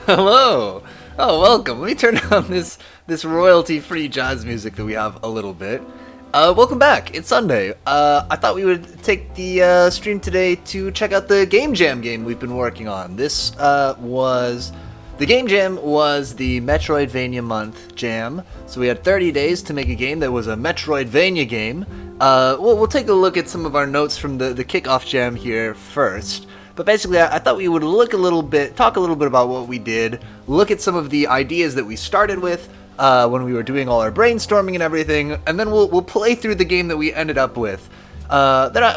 Hello. Oh, welcome. Let me turn down this royalty-free jazz music that we have a little bit. Welcome back. It's Sunday. I thought we would take the stream today to check out the Game Jam game we've been working on. The Game Jam was the Metroidvania month jam. So we had 30 days to make a game that was a Metroidvania game. We'll take a look at some of our notes from the kickoff jam here first. But basically, I thought we would talk a little bit about what we did, look at some of the ideas that we started with when we were doing all our brainstorming and everything, and then we'll play through the game that we ended up with,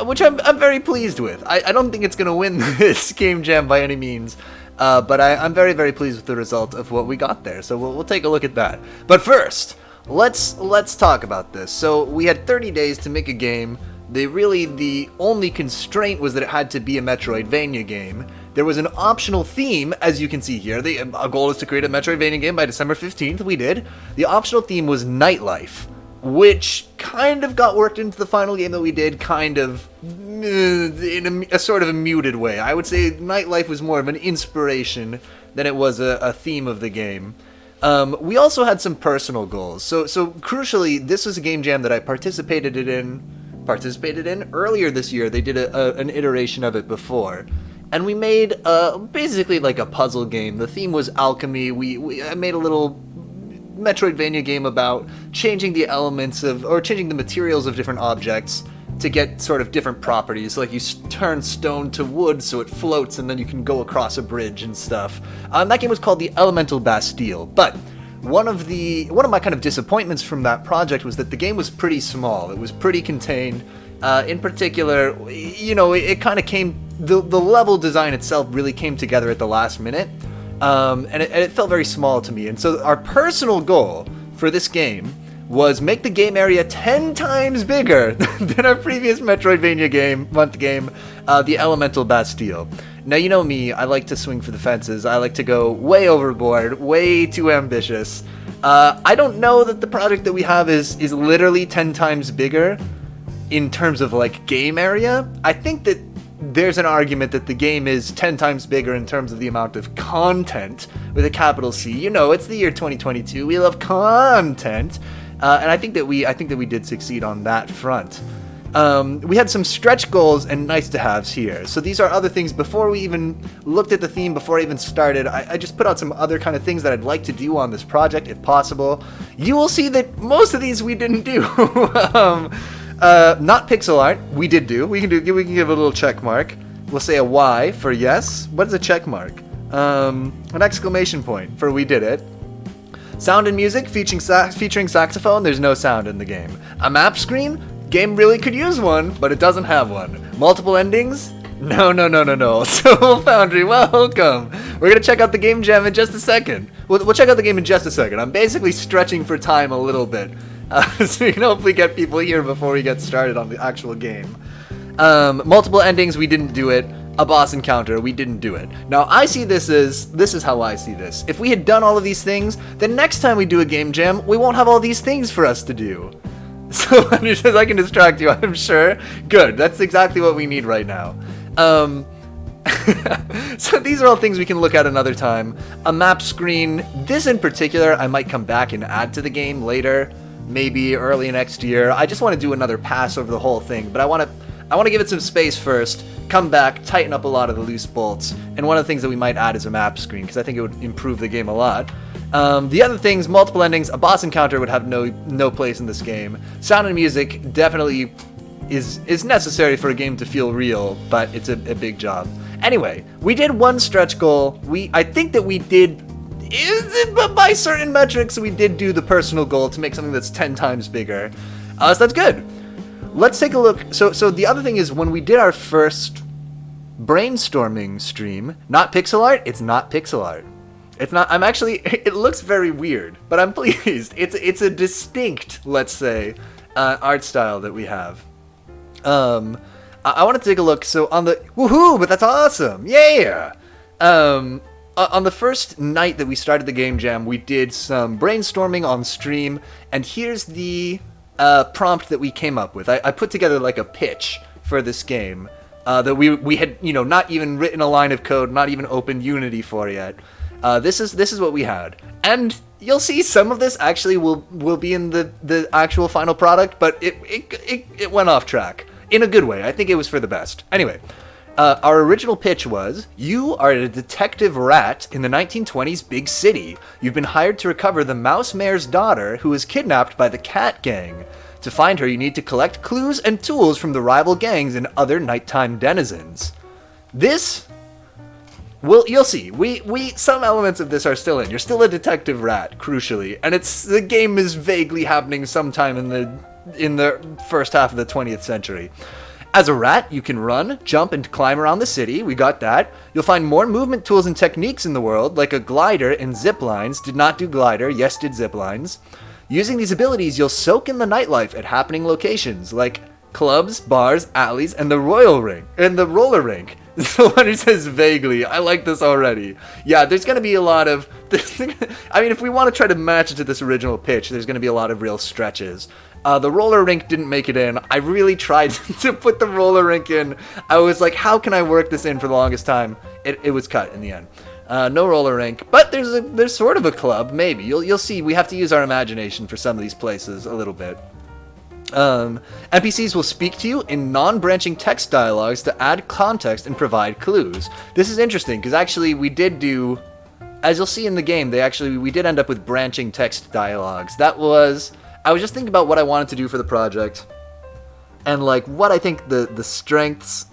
which I'm very pleased with. I don't think it's going to win this game jam by any means, but I'm very, very pleased with the result of what we got there, so we'll take a look at that. But first, let's talk about this. So we had 30 days to make a game. The only constraint was that it had to be a Metroidvania game. There was an optional theme, as you can see here. Our goal is to create a Metroidvania game by December 15th. We did. The optional theme was nightlife, which kind of got worked into the final game that we did, kind of in a sort of a muted way. I would say nightlife was more of an inspiration than it was a theme of the game. We also had some personal goals. So crucially, this was a game jam that I participated in earlier this year. They did an iteration of it before, and we made basically like a puzzle game. The theme was alchemy. I made a little Metroidvania game about changing the materials of different objects to get sort of different properties. Like you turn stone to wood so it floats, and then you can go across a bridge and stuff. That game was called the Elemental Bastille, but one of my kind of disappointments from that project was that the game was pretty small. It was pretty contained. In particular, it kind of the level design itself really came together at the last minute, and it felt very small to me. And so our personal goal for this game was make the game area 10 times bigger than our previous Metroidvania month game, the Elemental Bastille. Now, you know me, I like to swing for the fences. I like to go way overboard, way too ambitious. I don't know that the project that we have is literally 10 times bigger in terms of, like, game area. I think that there's an argument that the game is 10 times bigger in terms of the amount of content, with a capital C. You know, it's the year 2022. We love content. And I think that we did succeed on that front. We had some stretch goals and nice-to-haves here. So these are other things. Before we even looked at the theme, before I even started, I just put out some other kind of things that I'd like to do on this project, if possible. You will see that most of these we didn't do. Not pixel art, we did do. We can give a little check mark. We'll say a Y for yes. What is a check mark? An exclamation point for we did it. Sound and music featuring saxophone. There's no sound in the game. A map screen. Game really could use one, but it doesn't have one. Multiple endings? No. So Foundry, welcome. We're gonna check out the game jam in just a second. We'll check out the game in just a second. I'm basically stretching for time a little bit, so we can hopefully get people here before we get started on the actual game. Multiple endings, we didn't do it. A boss encounter, we didn't do it. Now, this is how I see this. If we had done all of these things, then next time we do a game jam, we won't have all these things for us to do. So I can distract you, I'm sure. Good, that's exactly what we need right now. So these are all things we can look at another time. A map screen, this in particular, I might come back and add to the game later, maybe early next year. I just want to do another pass over the whole thing, but I want to give it some space first, come back, tighten up a lot of the loose bolts, and one of the things that we might add is a map screen, because I think it would improve the game a lot. The other things, multiple endings, a boss encounter would have no place in this game. Sound and music definitely is necessary for a game to feel real, but it's a big job. Anyway, we did one stretch goal. I think that we did, by certain metrics, we did do the personal goal to make something that's 10 times bigger. So that's good. Let's take a look. So the other thing is, when we did our first brainstorming stream, not pixel art, it's not pixel art. It's not, it looks very weird, but I'm pleased. It's a distinct, let's say, art style that we have. I want to take a look, so on the, woohoo, but that's awesome, yeah! On the first night that we started the game jam, we did some brainstorming on stream, and here's the prompt that we came up with. I put together like a pitch for this game that we had, not even written a line of code, not even opened Unity for yet. This is what we had, and you'll see some of this actually will be in the actual final product, but it went off track in a good way. I think it was for the best. Anyway, our original pitch was: you are a detective rat in the 1920s big city. You've been hired to recover the mouse mayor's daughter, who was kidnapped by the cat gang. To find her, you need to collect clues and tools from the rival gangs and other nighttime denizens. This, well, you'll see. We some elements of this are still in. You're still a detective rat, crucially, and the game is vaguely happening sometime in the first half of the 20th century. As a rat, you can run, jump, and climb around the city. We got that. You'll find more movement tools and techniques in the world, like a glider and zip lines. Did not do glider. Yes, did zip lines. Using these abilities, you'll soak in the nightlife at happening locations like clubs, bars, alleys, and the roller rink. The one who says vaguely. I like this already. Yeah, there's going to be a lot of... I mean, if we want to try to match it to this original pitch, there's going to be a lot of real stretches. The roller rink didn't make it in. I really tried to put the roller rink in. I was like, how can I work this in for the longest time? It was cut in the end. No roller rink, but there's sort of a club, maybe. You'll see. We have to use our imagination for some of these places a little bit. NPCs will speak to you in non-branching text dialogues to add context and provide clues. This is interesting because actually we did do, as you'll see in the game, we did end up with branching text dialogues. I was just thinking about what I wanted to do for the project, and like what I think the strengths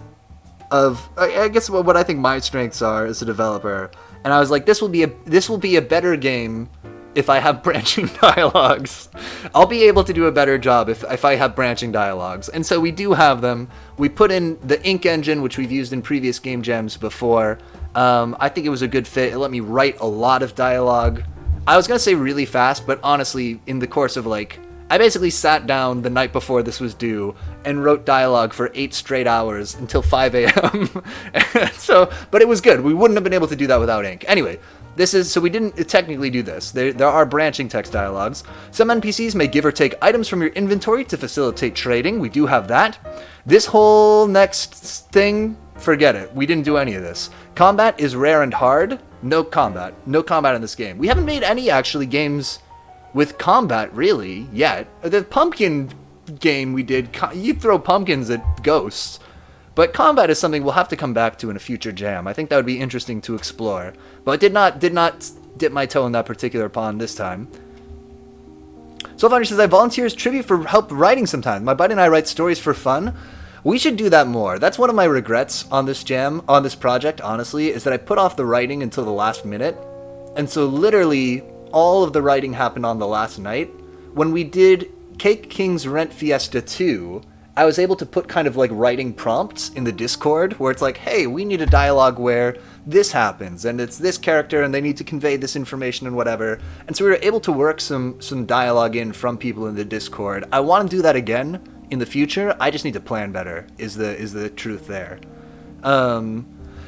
of, I guess what I think my strengths are as a developer. And I was like, this will be a better game if I have branching dialogues. I'll be able to do a better job if I have branching dialogues. And so we do have them. We put in the ink engine, which we've used in previous game jams before. I think it was a good fit. It let me write a lot of dialogue. I was going to say really fast, but honestly, in the course of I basically sat down the night before this was due and wrote dialogue for 8 straight hours until 5 a.m. But it was good. We wouldn't have been able to do that without ink. Anyway, so we didn't technically do this. There are branching text dialogues. Some NPCs may give or take items from your inventory to facilitate trading. We do have that. This whole next thing, forget it. We didn't do any of this. Combat is rare and hard. No combat. No combat in this game. We haven't made any actually games with combat, really, yet. The pumpkin game we did, you throw pumpkins at ghosts. But combat is something we'll have to come back to in a future jam. I think that would be interesting to explore. But did not dip my toe in that particular pond this time. Soulfinder says, I volunteer as tribute for help writing sometimes. My buddy and I write stories for fun. We should do that more. That's one of my regrets on this jam, on this project, honestly, is that I put off the writing until the last minute. And so literally all of the writing happened on the last night. When we did Cake King's Rent Fiesta 2, I was able to put kind of like writing prompts in the Discord where it's like, hey, we need a dialogue where this happens and it's this character and they need to convey this information and whatever. And so we were able to work some dialogue in from people in the Discord. I want to do that again in the future. I just need to plan better is the truth there.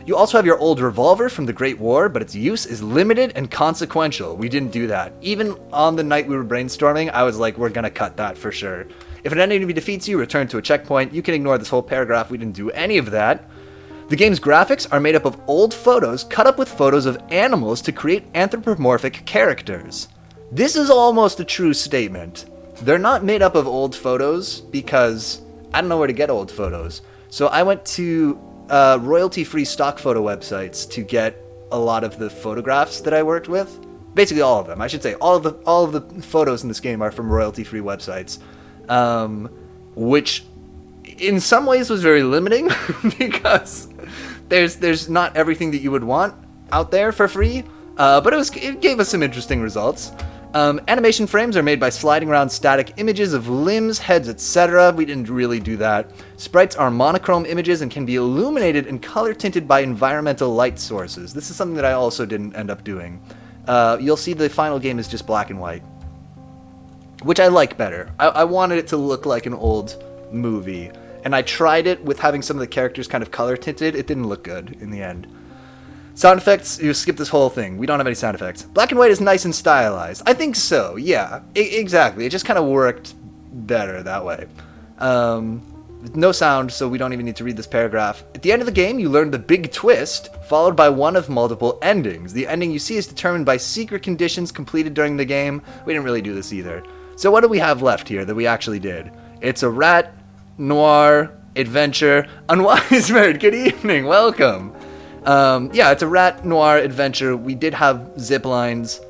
You also have your old revolver from the Great War, but its use is limited and consequential. We didn't do that. Even on the night we were brainstorming, I was like, we're gonna cut that for sure. If an enemy defeats you, return to a checkpoint. You can ignore this whole paragraph. We didn't do any of that. The game's graphics are made up of old photos cut up with photos of animals to create anthropomorphic characters. This is almost a true statement. They're not made up of old photos because I don't know where to get old photos. So I went to royalty-free stock photo websites to get a lot of the photographs that I worked with. Basically all of them, I should say. All of the photos in this game are from royalty-free websites, which in some ways was very limiting because there's not everything that you would want out there for free, but it gave us some interesting results. Animation frames are made by sliding around static images of limbs, heads, etc. We didn't really do that. Sprites are monochrome images and can be illuminated and color tinted by environmental light sources. This is something that I also didn't end up doing. You'll see the final game is just black and white, which I like better. I wanted it to look like an old movie, and I tried it with having some of the characters kind of color tinted. It didn't look good in the end. Sound effects, you skip this whole thing. We don't have any sound effects. Black and white is nice and stylized. I think so, yeah. Exactly. It just kind of worked better that way. no sound, so we don't even need to read this paragraph. At the end of the game, you learn the big twist, followed by one of multiple endings. The ending you see is determined by secret conditions completed during the game. We didn't really do this either. So what do we have left here that we actually did? It's a rat noir adventure. Unwise Bird, good evening, welcome. Yeah, it's a rat noir adventure. We did have zip lines.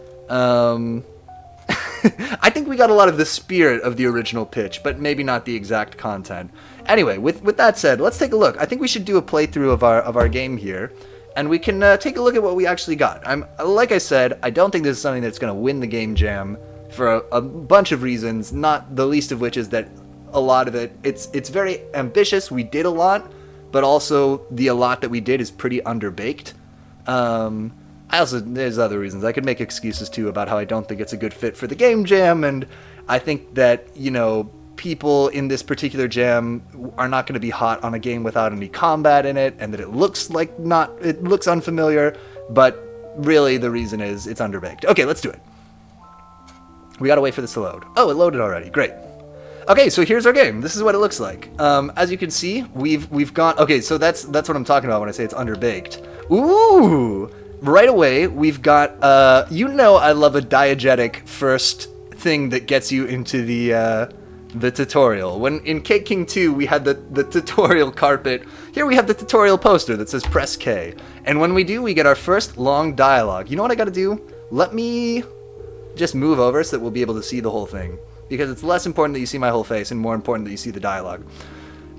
I think we got a lot of the spirit of the original pitch, but maybe not the exact content. Anyway, with that said, let's take a look. I think we should do a playthrough of our game here, and we can take a look at what we actually got. Like I said, I don't think this is something that's going to win the game jam for a bunch of reasons, not the least of which is that a lot of it's very ambitious. We did a lot, but also a lot that we did is pretty underbaked. There's other reasons. I could make excuses too about how I don't think it's a good fit for the game jam, and I think that, people in this particular jam are not going to be hot on a game without any combat in it, and that it looks unfamiliar, but really the reason is it's underbaked. Okay, let's do it. We gotta wait for this to load. Oh, it loaded already. Great. Okay, so here's our game. This is what it looks like. As you can see, we've gone. Okay, so that's what I'm talking about when I say it's underbaked. Ooh. Right away, we've got, I love a diegetic first thing that gets you into the tutorial. When in Cake King 2, we had the tutorial carpet. Here we have the tutorial poster that says press K. And when we do, we get our first long dialogue. You know what I gotta do? Let me just move over so that we'll be able to see the whole thing. Because it's less important that you see my whole face and more important that you see the dialogue.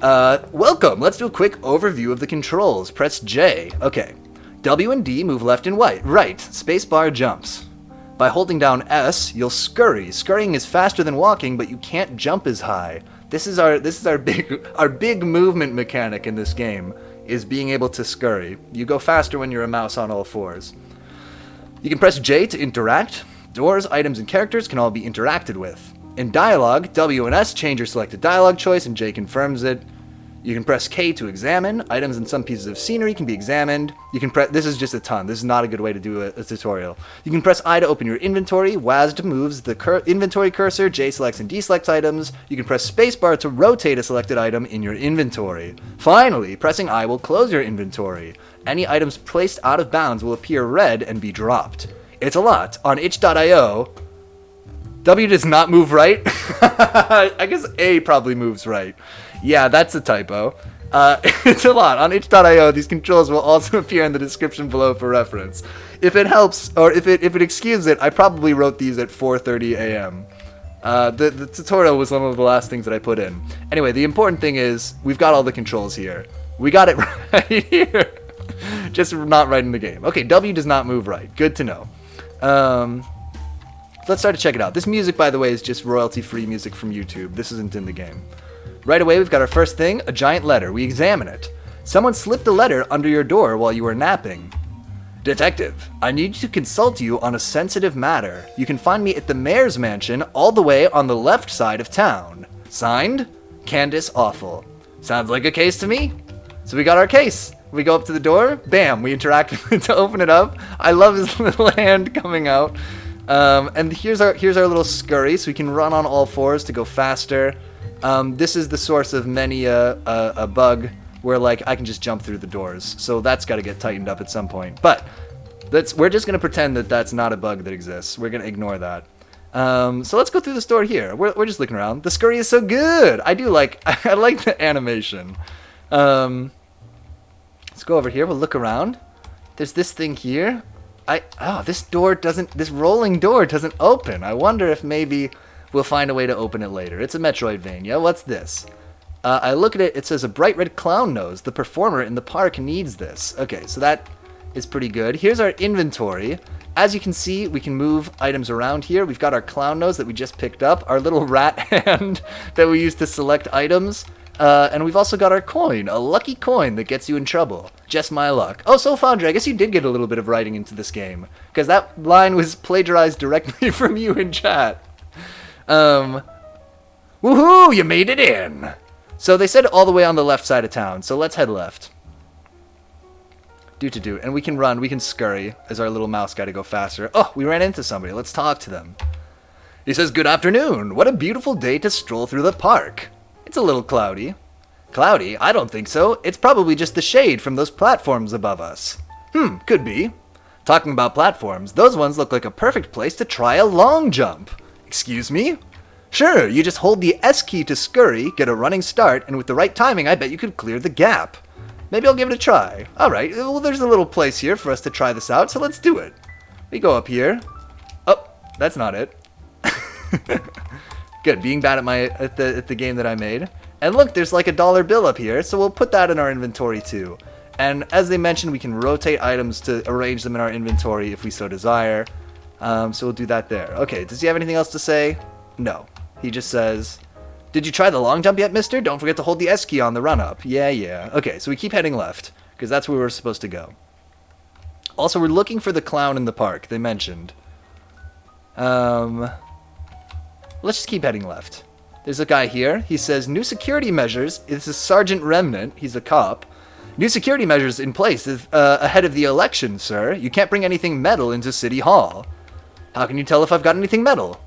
Welcome! Let's do a quick overview of the controls. Press J. Okay. W and D move left and right. Spacebar jumps. By holding down S, you'll scurry. Scurrying is faster than walking, but you can't jump as high. This is our big movement mechanic in this game, is being able to scurry. You go faster when you're a mouse on all fours. You can press J to interact. Doors, items, and characters can all be interacted with. In dialogue, W and S change your selected dialogue choice, and J confirms it. You can press K to examine. Items and some pieces of scenery can be examined. You can press. This is just a ton. This is not a good way to do a tutorial. You can press I to open your inventory. WASD moves the inventory cursor. J selects and deselects items. You can press spacebar to rotate a selected item in your inventory. Finally, pressing I will close your inventory. Any items placed out of bounds will appear red and be dropped. It's a lot. On itch.io, W does not move right. I guess A probably moves right. Yeah, that's a typo. It's a lot. On itch.io, these controls will also appear in the description below for reference. If it helps, or if it excuses it, I probably wrote these at 4:30 a.m. The tutorial was one of the last things that I put in. Anyway, the important thing is, we've got all the controls here. We got it right here. Just not right in the game. Okay, W does not move right. Good to know. Let's start to check it out. This music, by the way, is just royalty-free music from YouTube. This isn't in the game. Right away, we've got our first thing, a giant letter. We examine it. Someone slipped a letter under your door while you were napping. Detective, I need to consult you on a sensitive matter. You can find me at the mayor's mansion all the way on the left side of town. Signed, Candace Awful. Sounds like a case to me. So we got our case. We go up to the door. Bam, we interact with it to open it up. I love his little hand coming out. And here's our little scurry, so we can run on all fours to go faster. This is the source of many a bug where I can just jump through the doors. So that's got to get tightened up at some point. But we're just gonna pretend that that's not a bug that exists. We're gonna ignore that. So let's go through the store here. We're just looking around. The scurry is so good. I like the animation. Let's go over here. We'll look around. There's this thing here. This rolling door doesn't open. I wonder if maybe we'll find a way to open it later. It's a Metroidvania. What's this? I look at it. It says a bright red clown nose. The performer in the park needs this. Okay, so that is pretty good. Here's our inventory. As you can see, we can move items around here. We've got our clown nose that we just picked up, our little rat hand that we use to select items, and we've also got our coin, a lucky coin that gets you in trouble. Just my luck. Oh, so Fondra, I guess you did get a little bit of writing into this game, because that line was plagiarized directly from you in chat. Woohoo, you made it in! So they said all the way on the left side of town, so let's head left. Do. And we can run, we can scurry, as our little mouse got to go faster. Oh, we ran into somebody. Let's talk to them. He says, good afternoon. What a beautiful day to stroll through the park. It's a little cloudy. Cloudy? I don't think so. It's probably just the shade from those platforms above us. Could be. Talking about platforms, those ones look like a perfect place to try a long jump. Excuse me? Sure, you just hold the S key to scurry, get a running start, and with the right timing, I bet you could clear the gap. Maybe I'll give it a try. Alright, well there's a little place here for us to try this out, so let's do it. We go up here. Oh, that's not it. Good, being bad at the game that I made. And look, there's like a dollar bill up here, so we'll put that in our inventory too. And as they mentioned, we can rotate items to arrange them in our inventory if we so desire. So we'll do that there. Okay, does he have anything else to say? No. He just says, did you try the long jump yet, mister? Don't forget to hold the S key on the run up. Yeah. Okay, so we keep heading left, because that's where we're supposed to go. Also, we're looking for the clown in the park, they mentioned. Let's just keep heading left. There's a guy here. He says, new security measures. This is Sergeant Remnant. He's a cop. New security measures in place ahead of the election, sir. You can't bring anything metal into City Hall. How can you tell if I've got anything metal?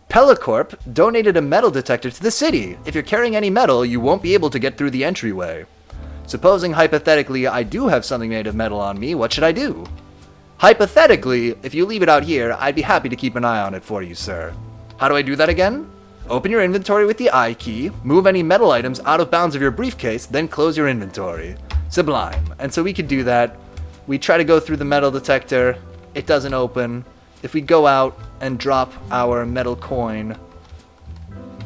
Pellicorp donated a metal detector to the city. If you're carrying any metal, you won't be able to get through the entryway. Supposing hypothetically I do have something made of metal on me, what should I do? Hypothetically, if you leave it out here, I'd be happy to keep an eye on it for you, sir. How do I do that again? Open your inventory with the I key, move any metal items out of bounds of your briefcase, then close your inventory. Sublime. And so we could do that. We try to go through the metal detector. It doesn't open. If we go out and drop our metal coin,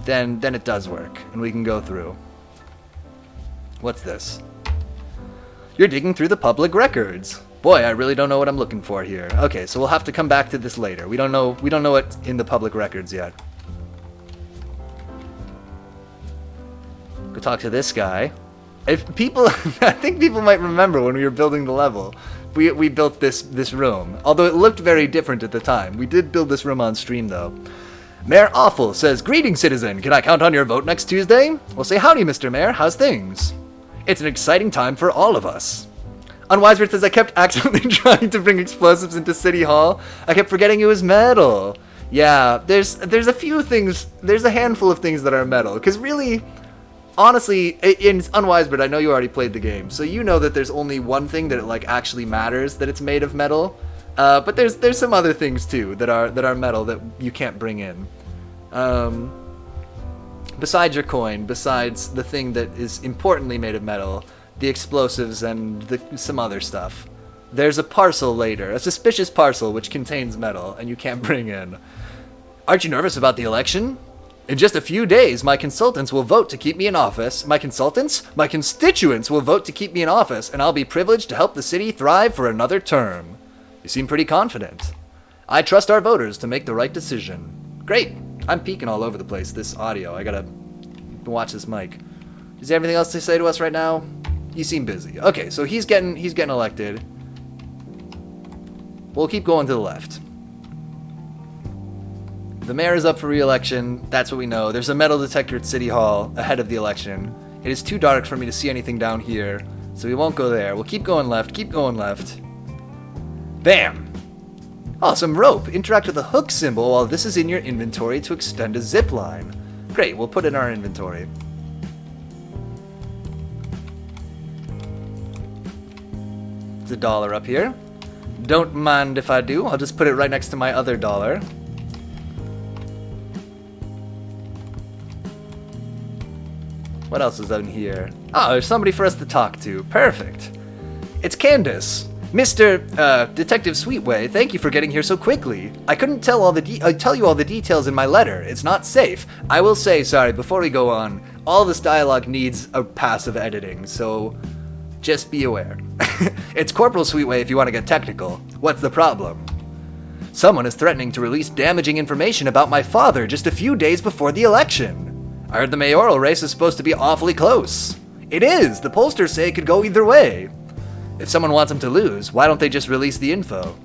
then it does work, and we can go through. What's this? You're digging through the public records. Boy, I really don't know what I'm looking for here. Okay, so we'll have to come back to this later. We don't know what's in the public records yet. Go talk to this guy. If people, I think people might remember when we were building the level. We built this room, although it looked very different at the time. We did build this room on stream, though. Mayor Awful says, greetings, citizen. Can I count on your vote next Tuesday? Well, say howdy, Mr. Mayor. How's things? It's an exciting time for all of us. Unwisebird says, I kept accidentally trying to bring explosives into City Hall. I kept forgetting it was metal. Yeah, there's a few things, there's a handful of things that are metal, because really, honestly, in Unwisebird, I know you already played the game, so you know that there's only one thing that like actually matters, that it's made of metal. But there's some other things too that are metal that you can't bring in. Besides your coin, besides the thing that is importantly made of metal, the explosives and some other stuff. There's a parcel later, a suspicious parcel which contains metal, and you can't bring in. Aren't you nervous about the election? In just a few days, my consultants will vote to keep me in office. My constituents will vote to keep me in office, and I'll be privileged to help the city thrive for another term. You seem pretty confident. I trust our voters to make the right decision. Great. I'm peeking all over the place, this audio. I gotta watch this mic. Is there anything else to say to us right now? You seem busy. Okay, so he's getting elected. We'll keep going to the left. The mayor is up for re-election. That's what we know. There's a metal detector at City Hall ahead of the election. It is too dark for me to see anything down here, so we won't go there. We'll keep going left, Bam! Oh, some rope. Interact with the hook symbol while this is in your inventory to extend a zip line. Great, we'll put it in our inventory. There's a $1 up here. Don't mind if I do. I'll just put it right next to my other $1. What else is in here? Oh, there's somebody for us to talk to. Perfect. It's Candace. Mr. Detective Sweetwhey, thank you for getting here so quickly. I couldn't tell you all the details in my letter. It's not safe. I will say, sorry, before we go on, all this dialogue needs a passive editing, so just be aware. It's Corporal Sweetwhey if you want to get technical. What's the problem? Someone is threatening to release damaging information about my father just a few days before the election. I heard the mayoral race is supposed to be awfully close. It is. The pollsters say it could go either way. If someone wants him to lose, why don't they just release the info?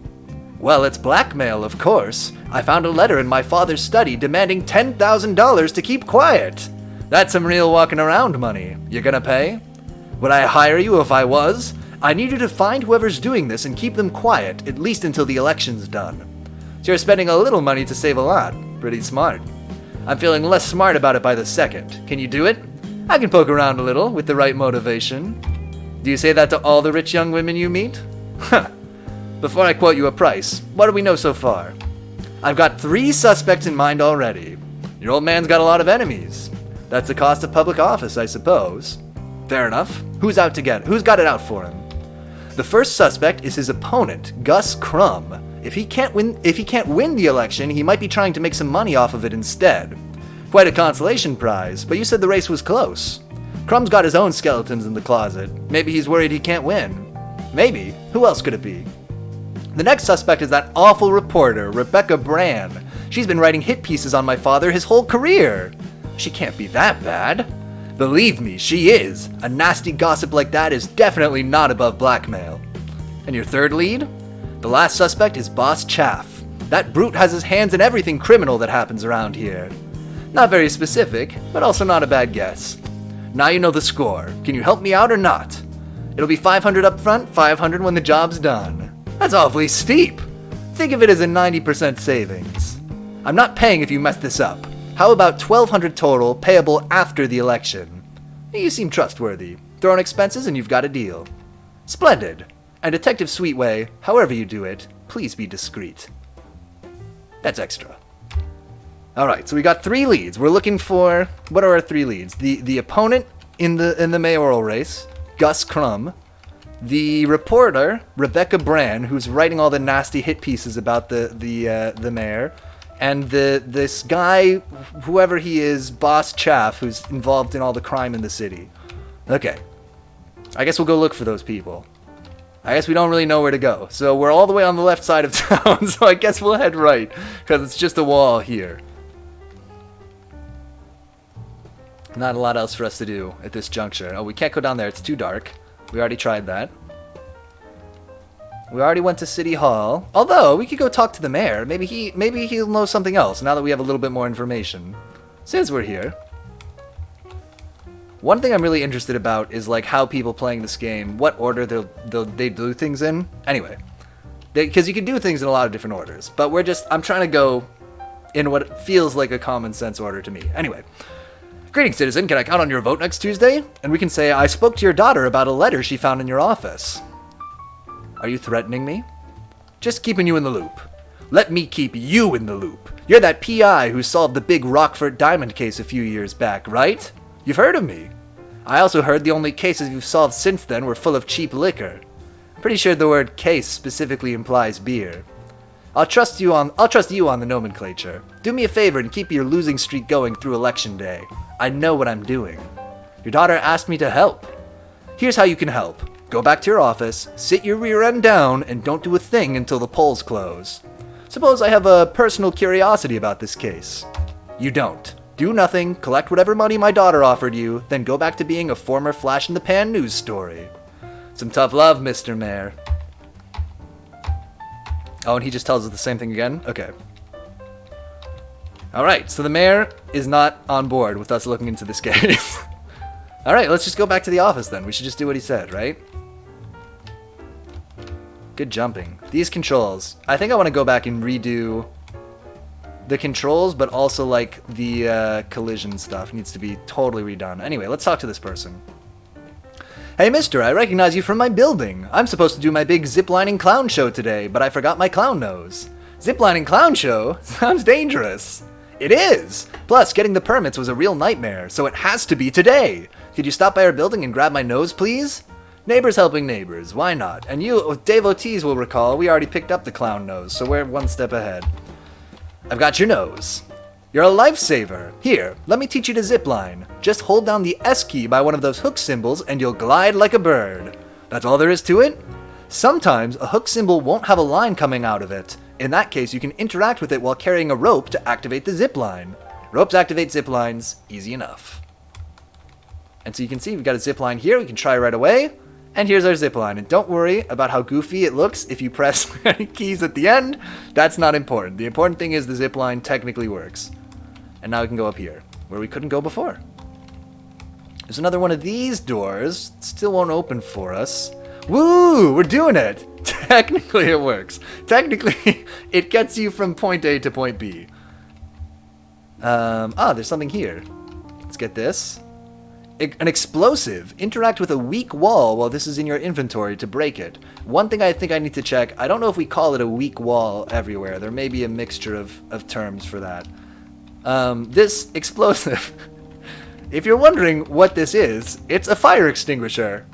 Well, it's blackmail, of course. I found a letter in my father's study demanding $10,000 to keep quiet. That's some real walking around money. You gonna pay? Would I hire you if I was? I need you to find whoever's doing this and keep them quiet, at least until the election's done. So you're spending a little money to save a lot. Pretty smart. I'm feeling less smart about it by the second. Can you do it? I can poke around a little with the right motivation. Do you say that to all the rich young women you meet? Huh. Before I quote you a price, what do we know so far? I've got 3 suspects in mind already. Your old man's got a lot of enemies. That's the cost of public office, I suppose. Fair enough. Who's got it out for him? The first suspect is his opponent, Gus Crumb. If he can't win the election, he might be trying to make some money off of it instead. Quite a consolation prize, but you said the race was close. Crumb's got his own skeletons in the closet. Maybe he's worried he can't win. Maybe. Who else could it be? The next suspect is that awful reporter, Rebecca Brand. She's been writing hit pieces on my father his whole career. She can't be that bad. Believe me, she is. A nasty gossip like that is definitely not above blackmail. And your third lead? The last suspect is Boss Chaff. That brute has his hands in everything criminal that happens around here. Not very specific, but also not a bad guess. Now you know the score. Can you help me out or not? It'll be 500 up front, 500 when the job's done. That's awfully steep. Think of it as a 90% savings. I'm not paying if you mess this up. How about 1,200 total, payable after the election? You seem trustworthy. Throw in expenses and you've got a deal. Splendid. And Detective Sweetwhey, however you do it, please be discreet. That's extra. Alright, so we got 3 leads. We're looking for... What are our 3 leads? The opponent in the mayoral race, Gus Crumb. The reporter, Rebecca Brand, who's writing all the nasty hit pieces about the mayor. And this guy, whoever he is, Boss Chaff, who's involved in all the crime in the city. Okay. I guess we'll go look for those people. I guess we don't really know where to go. So we're all the way on the left side of town, so I guess we'll head right, because it's just a wall here. Not a lot else for us to do at this juncture. Oh, we can't go down there. It's too dark. We already tried that. We already went to City Hall. Although, we could go talk to the mayor. Maybe he'll know something else now that we have a little bit more information. Since we're here. One thing I'm really interested about is like how people playing this game, what order they do things in. Anyway, because you can do things in a lot of different orders. But I'm trying to go in what feels like a common sense order to me. Anyway. Greetings, citizen. Can I count on your vote next Tuesday? And we can say, I spoke to your daughter about a letter she found in your office. Are you threatening me? Just keeping you in the loop. Let me keep you in the loop. You're that PI who solved the big Rockford diamond case a few years back, right? You've heard of me. I also heard the only cases you've solved since then were full of cheap liquor. Pretty sure the word case specifically implies beer. I'll trust you on the nomenclature. Do me a favor and keep your losing streak going through election day. I know what I'm doing. Your daughter asked me to help. Here's how you can help. Go back to your office, sit your rear end down, and don't do a thing until the polls close. Suppose I have a personal curiosity about this case. You don't. Do nothing, collect whatever money my daughter offered you, then go back to being a former flash-in-the-pan news story. Some tough love, Mr. Mayor. Oh, and he just tells us the same thing again? Okay. Alright, so the mayor is not on board with us looking into this case. Alright, let's just go back to the office then. We should just do what he said, right? Good jumping. These controls. I think I want to go back and redo the controls, but also like the collision stuff needs to be totally redone. Anyway, let's talk to this person. Hey mister, I recognize you from my building. I'm supposed to do my big ziplining clown show today, but I forgot my clown nose. Ziplining clown show? Sounds dangerous. It is! Plus, getting the permits was a real nightmare, so it has to be today. Could you stop by our building and grab my nose, please? Neighbors helping neighbors, why not? And you, devotees will recall, we already picked up the clown nose, so we're one step ahead. I've got your nose. You're a lifesaver. Here, let me teach you to zipline. Just hold down the S key by one of those hook symbols and you'll glide like a bird. That's all there is to it? Sometimes a hook symbol won't have a line coming out of it. In that case, you can interact with it while carrying a rope to activate the zipline. Ropes activate ziplines, easy enough. And so you can see we've got a zipline here, we can try right away. And here's our zipline. And don't worry about how goofy it looks if you press any keys at the end. That's not important. The important thing is the zipline technically works. And now we can go up here, where we couldn't go before. There's another one of these doors. Still won't open for us. Woo! We're doing it! Technically it works. Technically, it gets you from point A to point B. There's something here. Let's get this. An explosive. Interact with a weak wall while this is in your inventory to break it. One thing I think I need to check, I don't know if we call it a weak wall everywhere. There may be a mixture of terms for that. This explosive, if you're wondering what this is, it's a fire extinguisher.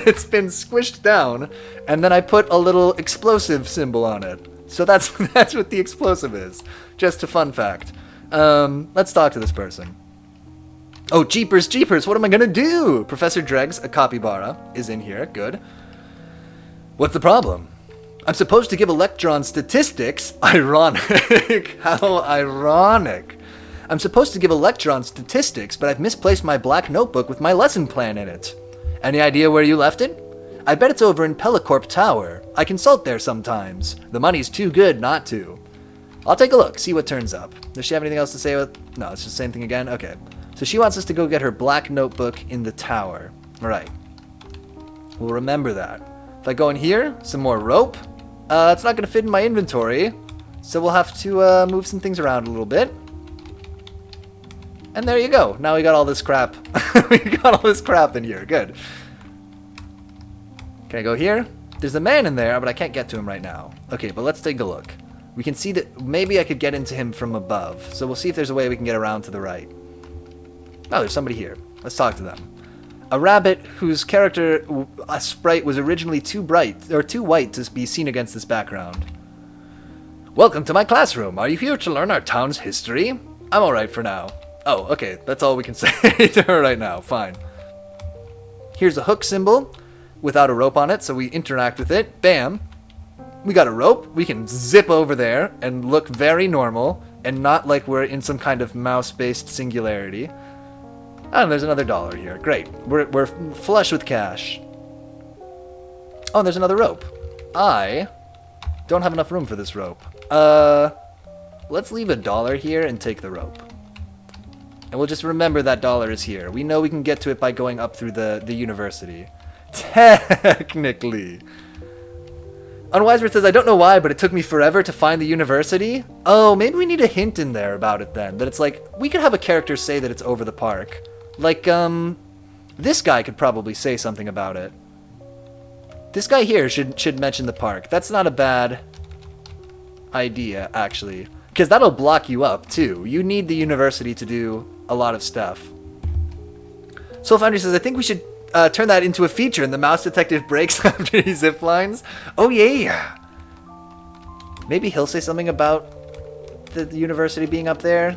It's been squished down, and then I put a little explosive symbol on it. So that's what the explosive is. Just a fun fact. Let's talk to this person. Oh, jeepers, what am I gonna do? Professor Dregs, a capybara, is in here. Good. What's the problem? I'm supposed to give electron statistics. Ironic. How ironic. I'm supposed to give electron statistics, but I've misplaced my black notebook with my lesson plan in it. Any idea where you left it? I bet it's over in Pelicorp Tower. I consult there sometimes. The money's too good not to. I'll take a look, see what turns up. Does she have anything else to say? No, it's just the same thing again? Okay. So she wants us to go get her black notebook in the tower. Alright. We'll remember that. If I go in here, some more rope. It's not going to fit in my inventory. So we'll have to move some things around a little bit. And there you go. Now we got all this crap. We got all this crap in here. Good. Can I go here? There's a man in there, but I can't get to him right now. Okay, but let's take a look. We can see that maybe I could get into him from above. So we'll see if there's a way we can get around to the right. Oh, there's somebody here. Let's talk to them. A rabbit whose character, a sprite, was originally too bright, or too white to be seen against this background. Welcome to my classroom. Are you here to learn our town's history? I'm alright for now. Oh, okay. That's all we can say to her right now. Fine. Here's a hook symbol without a rope on it, so we interact with it. Bam. We got a rope. We can zip over there and look very normal and not like we're in some kind of mouse-based singularity. Oh, there's another $1 here. Great. We're flush with cash. Oh, and there's another rope. I don't have enough room for this rope. Let's leave $1 here and take the rope. And we'll just remember that $1 is here. We know we can get to it by going up through the university. Technically. Unwiseworth says, I don't know why, but it took me forever to find the university. Oh, maybe we need a hint in there about it then. That it's like, we could have a character say that it's over the park. Like, this guy could probably say something about it. This guy here should mention the park. That's not a bad idea, actually. Because that'll block you up, too. You need the university to do a lot of stuff. Soulfoundry says, I think we should turn that into a feature in the Mouse Detective breaks after he ziplines. Oh, yeah. Maybe he'll say something about the university being up there.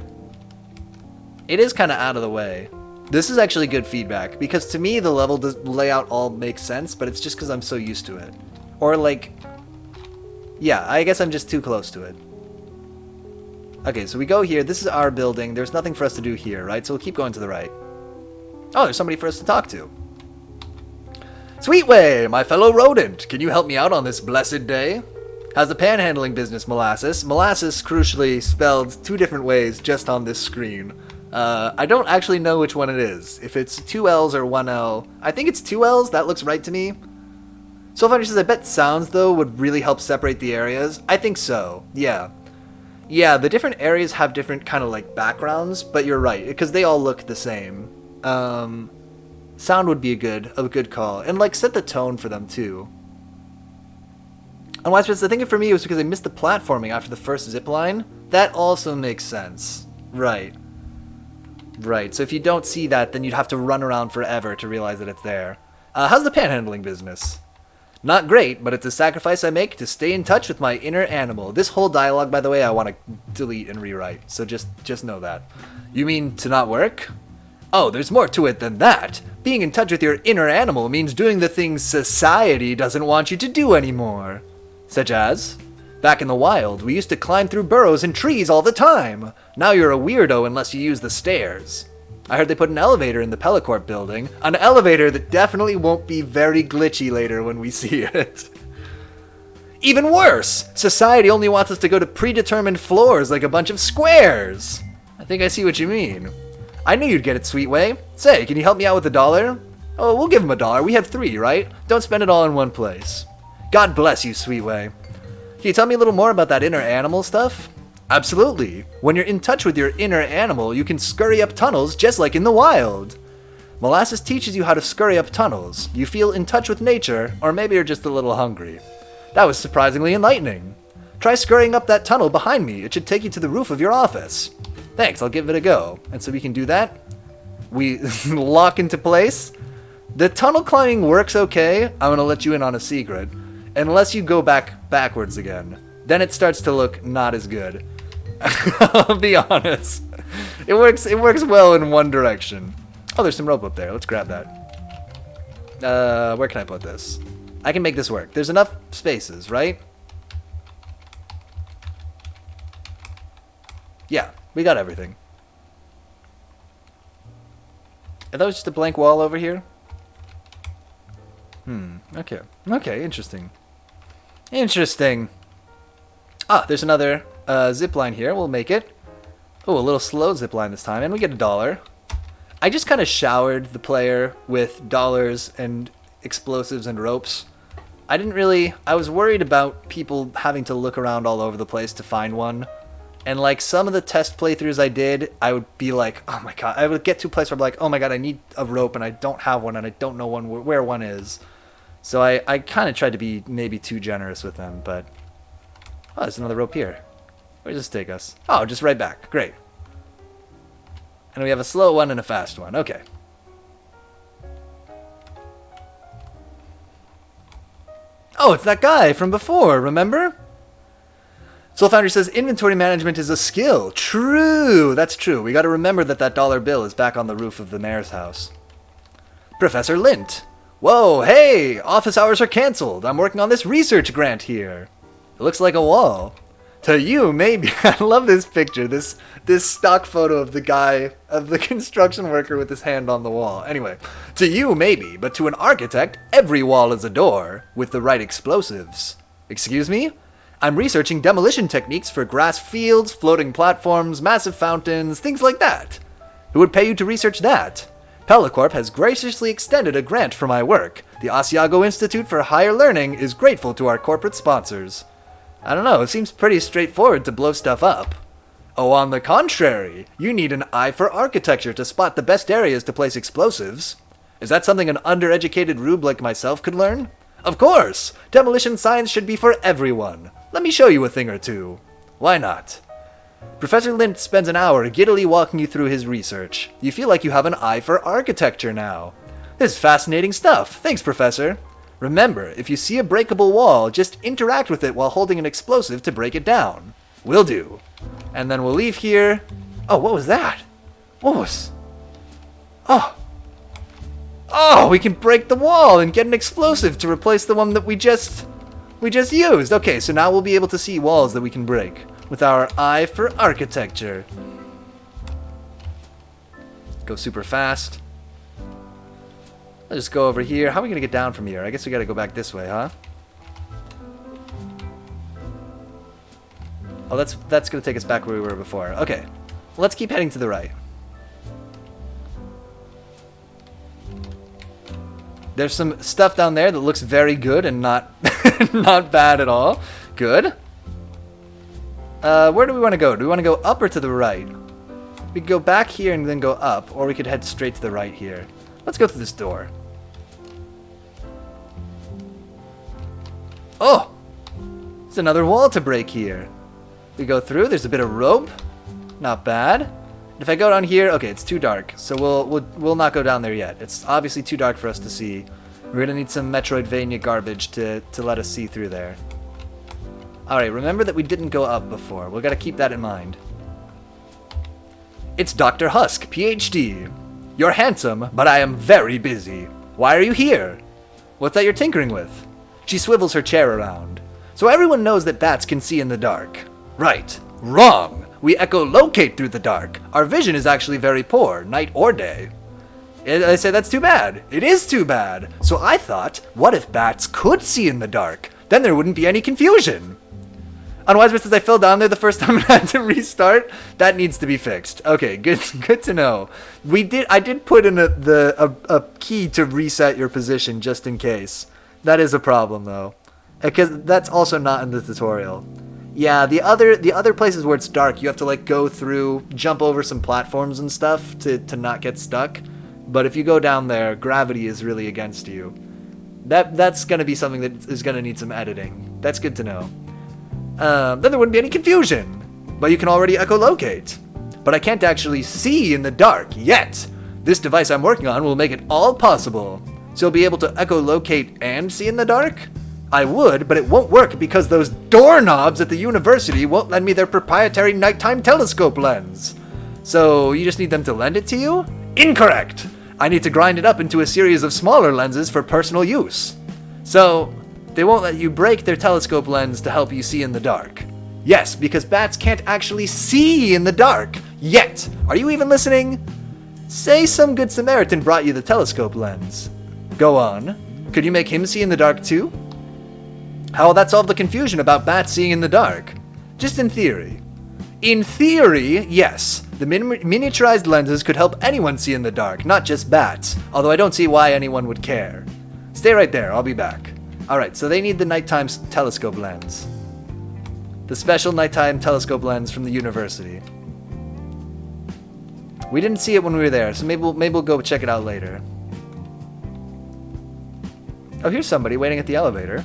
It is kind of out of the way. This is actually good feedback, because to me the level layout all makes sense, but it's just because I'm so used to it. Or like, yeah, I guess I'm just too close to it. Okay, so we go here. This is our building. There's nothing for us to do here, right? So we'll keep going to the right. Oh, there's somebody for us to talk to. Sweetwhey, my fellow rodent, can you help me out on this blessed day? How's the panhandling business, Molasses? Molasses, crucially, spelled 2 different ways just on this screen. I don't actually know which one it is. If it's 2 L's or 1 L. I think it's 2 L's. That looks right to me. Soulfinder says, I bet sounds, though, would really help separate the areas. I think so. Yeah. Yeah, the different areas have different kind of, like, backgrounds, but you're right, because they all look the same. Sound would be a good call. And, like, set the tone for them, too. And why I think for me it was because I missed the platforming after the first zipline. That also makes sense. Right. Right, so if you don't see that, then you'd have to run around forever to realize that it's there. How's the panhandling business? Not great, but it's a sacrifice I make to stay in touch with my inner animal. This whole dialogue, by the way, I want to delete and rewrite, so just know that. You mean to not work? Oh, there's more to it than that. Being in touch with your inner animal means doing the things society doesn't want you to do anymore. Such as? Back in the wild, we used to climb through burrows and trees all the time. Now you're a weirdo unless you use the stairs. I heard they put an elevator in the Pelicorp building. An elevator that definitely won't be very glitchy later when we see it. Even worse! Society only wants us to go to predetermined floors like a bunch of squares. I think I see what you mean. I knew you'd get it, Sweetwhey. Say, can you help me out with $1? Oh, we'll give him $1. We have 3, right? Don't spend it all in one place. God bless you, Sweetwhey. Can you tell me a little more about that inner animal stuff? Absolutely. When you're in touch with your inner animal, you can scurry up tunnels just like in the wild. Molasses teaches you how to scurry up tunnels. You feel in touch with nature, or maybe you're just a little hungry. That was surprisingly enlightening. Try scurrying up that tunnel behind me. It should take you to the roof of your office. Thanks, I'll give it a go. And so we can do that. We lock into place. The tunnel climbing works okay. I'm going to let you in on a secret. Unless you go backwards again. Then it starts to look not as good. I'll be honest. It works well in one direction. Oh, there's some rope up there. Let's grab that. Where can I put this? I can make this work. There's enough spaces, right? Yeah, we got everything. And that was just a blank wall over here? Okay. Okay, interesting. Interesting. Ah, there's another zip line here. We'll make it. Oh, a little slow zip line this time. And we get $1. I just kind of showered the player with dollars and explosives and ropes. I was worried about people having to look around all over the place to find one. And like some of the test playthroughs I did, I would be like, oh my god, I would get to a place where I'm like, oh my god, I need a rope and I don't have one and I don't know where one is. So I kind of tried to be maybe too generous with them, but... Oh, there's another rope here. Where does this take us? Oh, just right back. Great. And we have a slow one and a fast one. Okay. Oh, it's that guy from before, remember? Soul Foundry says inventory management is a skill. True, that's true. We got to remember that dollar bill is back on the roof of the mayor's house. Professor Lint. Whoa, hey, office hours are canceled. I'm working on this research grant here. It looks like a wall. To you, maybe. I love this picture, this stock photo of the guy, of the construction worker with his hand on the wall. Anyway, to you, maybe, but to an architect, every wall is a door, with the right explosives. Excuse me? I'm researching demolition techniques for grass fields, floating platforms, massive fountains, things like that. Who would pay you to research that? Pelicorp has graciously extended a grant for my work. The Asiago Institute for Higher Learning is grateful to our corporate sponsors. I don't know, it seems pretty straightforward to blow stuff up. Oh, on the contrary, you need an eye for architecture to spot the best areas to place explosives. Is that something an undereducated rube like myself could learn? Of course! Demolition science should be for everyone. Let me show you a thing or two. Why not? Professor Lint spends an hour giddily walking you through his research. You feel like you have an eye for architecture now. This is fascinating stuff. Thanks, Professor. Remember, if you see a breakable wall, just interact with it while holding an explosive to break it down. Will do. And then we'll leave here. Oh, what was that? What was... Oh. Oh, we can break the wall and get an explosive to replace the one that we just used. Okay, so now we'll be able to see walls that we can break with our eye for architecture. Go super fast. Let's just go over here. How are we going to get down from here? I guess we got to go back this way, huh? Oh, that's going to take us back where we were before. Okay. Let's keep heading to the right. There's some stuff down there that looks very good and not not bad at all. Good. Where do we want to go? Do we want to go up or to the right? We could go back here and then go up, or we could head straight to the right here. Let's go through this door. Oh! There's another wall to break here. We go through, there's a bit of rope. Not bad. If I go down here, okay, it's too dark, so we'll not go down there yet. It's obviously too dark for us to see. We're gonna need some Metroidvania garbage to let us see through there. Alright, remember that we didn't go up before. We've got to keep that in mind. It's Dr. Husk, PhD. You're handsome, but I am very busy. Why are you here? What's that you're tinkering with? She swivels her chair around. So everyone knows that bats can see in the dark. Right. Wrong. We echolocate through the dark. Our vision is actually very poor, night or day. I say that's too bad. It is too bad. So I thought, what if bats could see in the dark? Then there wouldn't be any confusion. Unwise says I fell down there the first time and had to restart. That needs to be fixed. Okay, good to know. I did put in a key to reset your position just in case. That is a problem though, because that's also not in the tutorial. Yeah, the other places where it's dark, you have to like go through, jump over some platforms and stuff to not get stuck. But if you go down there, gravity is really against you. That's going to be something that is going to need some editing. That's good to know. Then there wouldn't be any confusion. But you can already echolocate. But I can't actually see in the dark yet. This device I'm working on will make it all possible. So you'll be able to echolocate and see in the dark? I would, but it won't work because those doorknobs at the university won't lend me their proprietary nighttime telescope lens. So you just need them to lend it to you? Incorrect! I need to grind it up into a series of smaller lenses for personal use. So they won't let you break their telescope lens to help you see in the dark. Yes, because bats can't actually see in the dark yet. Are you even listening? Say some good Samaritan brought you the telescope lens. Go on. Could you make him see in the dark too? How will that solve the confusion about bats seeing in the dark? Just in theory. In theory, yes. The miniaturized lenses could help anyone see in the dark, not just bats. Although I don't see why anyone would care. Stay right there, I'll be back. Alright, so they need the nighttime telescope lens. The special nighttime telescope lens from the university. We didn't see it when we were there, so maybe we'll go check it out later. Oh, here's somebody waiting at the elevator.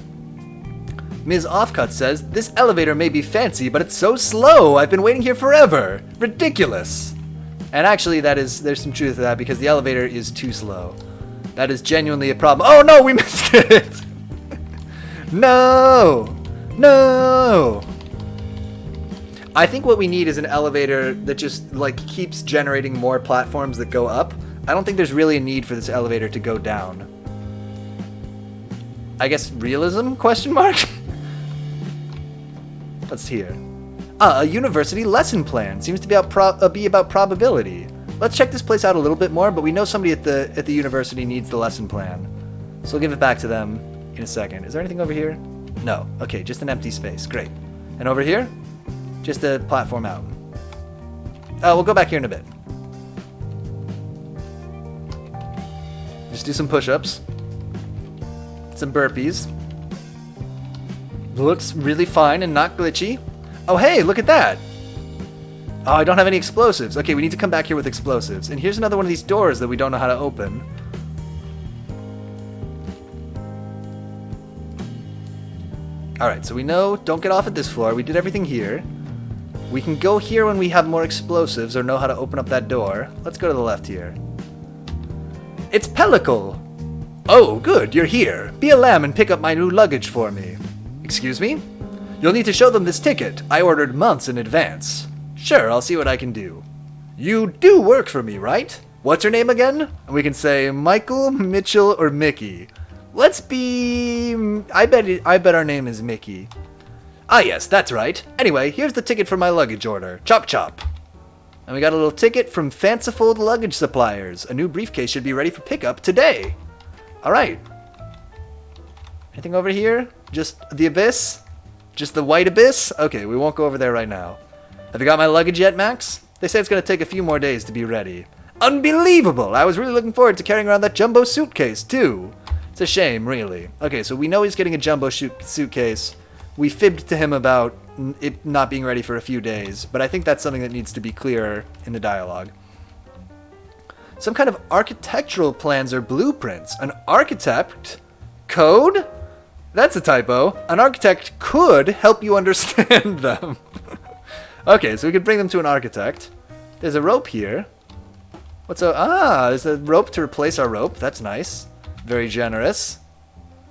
Ms. Offcut says, this elevator may be fancy, but it's so slow. I've been waiting here forever. Ridiculous. And actually, there's some truth to that because the elevator is too slow. That is genuinely a problem. Oh no, we missed it. No. No. I think what we need is an elevator that just like keeps generating more platforms that go up. I don't think there's really a need for this elevator to go down. I guess realism? Question mark? What's here? A university lesson plan. Seems to be about probability. Let's check this place out a little bit more, but we know somebody at the university needs the lesson plan. So we'll give it back to them in a second. Is there anything over here? No. Okay, just an empty space. Great. And over here? Just a platform out. We'll go back here in a bit. Just do some push-ups. Some burpees. Looks really fine and not glitchy. Oh hey, look at that! Oh, I don't have any explosives. Okay, we need to come back here with explosives. And here's another one of these doors that we don't know how to open. Alright, so we know, don't get off at this floor. We did everything here. We can go here when we have more explosives or know how to open up that door. Let's go to the left here. It's Pellicle! Oh, good, you're here. Be a lamb and pick up my new luggage for me. Excuse me? You'll need to show them this ticket. I ordered months in advance. Sure, I'll see what I can do. You do work for me, right? What's your name again? And we can say Michael, Mitchell, or Mickey. Let's be... I bet our name is Mickey. Ah yes, that's right. Anyway, here's the ticket for my luggage order. Chop chop. And we got a little ticket from Fanciful Luggage Suppliers. A new briefcase should be ready for pickup today. Alright. Anything over here? Just the abyss? Just the white abyss? Okay, we won't go over there right now. Have you got my luggage yet, Max? They say it's going to take a few more days to be ready. Unbelievable! I was really looking forward to carrying around that jumbo suitcase, too. It's a shame, really. Okay, so we know he's getting a jumbo suitcase. We fibbed to him about it not being ready for a few days, but I think that's something that needs to be clearer in the dialogue. Some kind of architectural plans or blueprints. An architect? Code? That's a typo. An architect could help you understand them. Okay, so we could bring them to an architect. There's a rope here. There's a rope to replace our rope. That's nice. Very generous.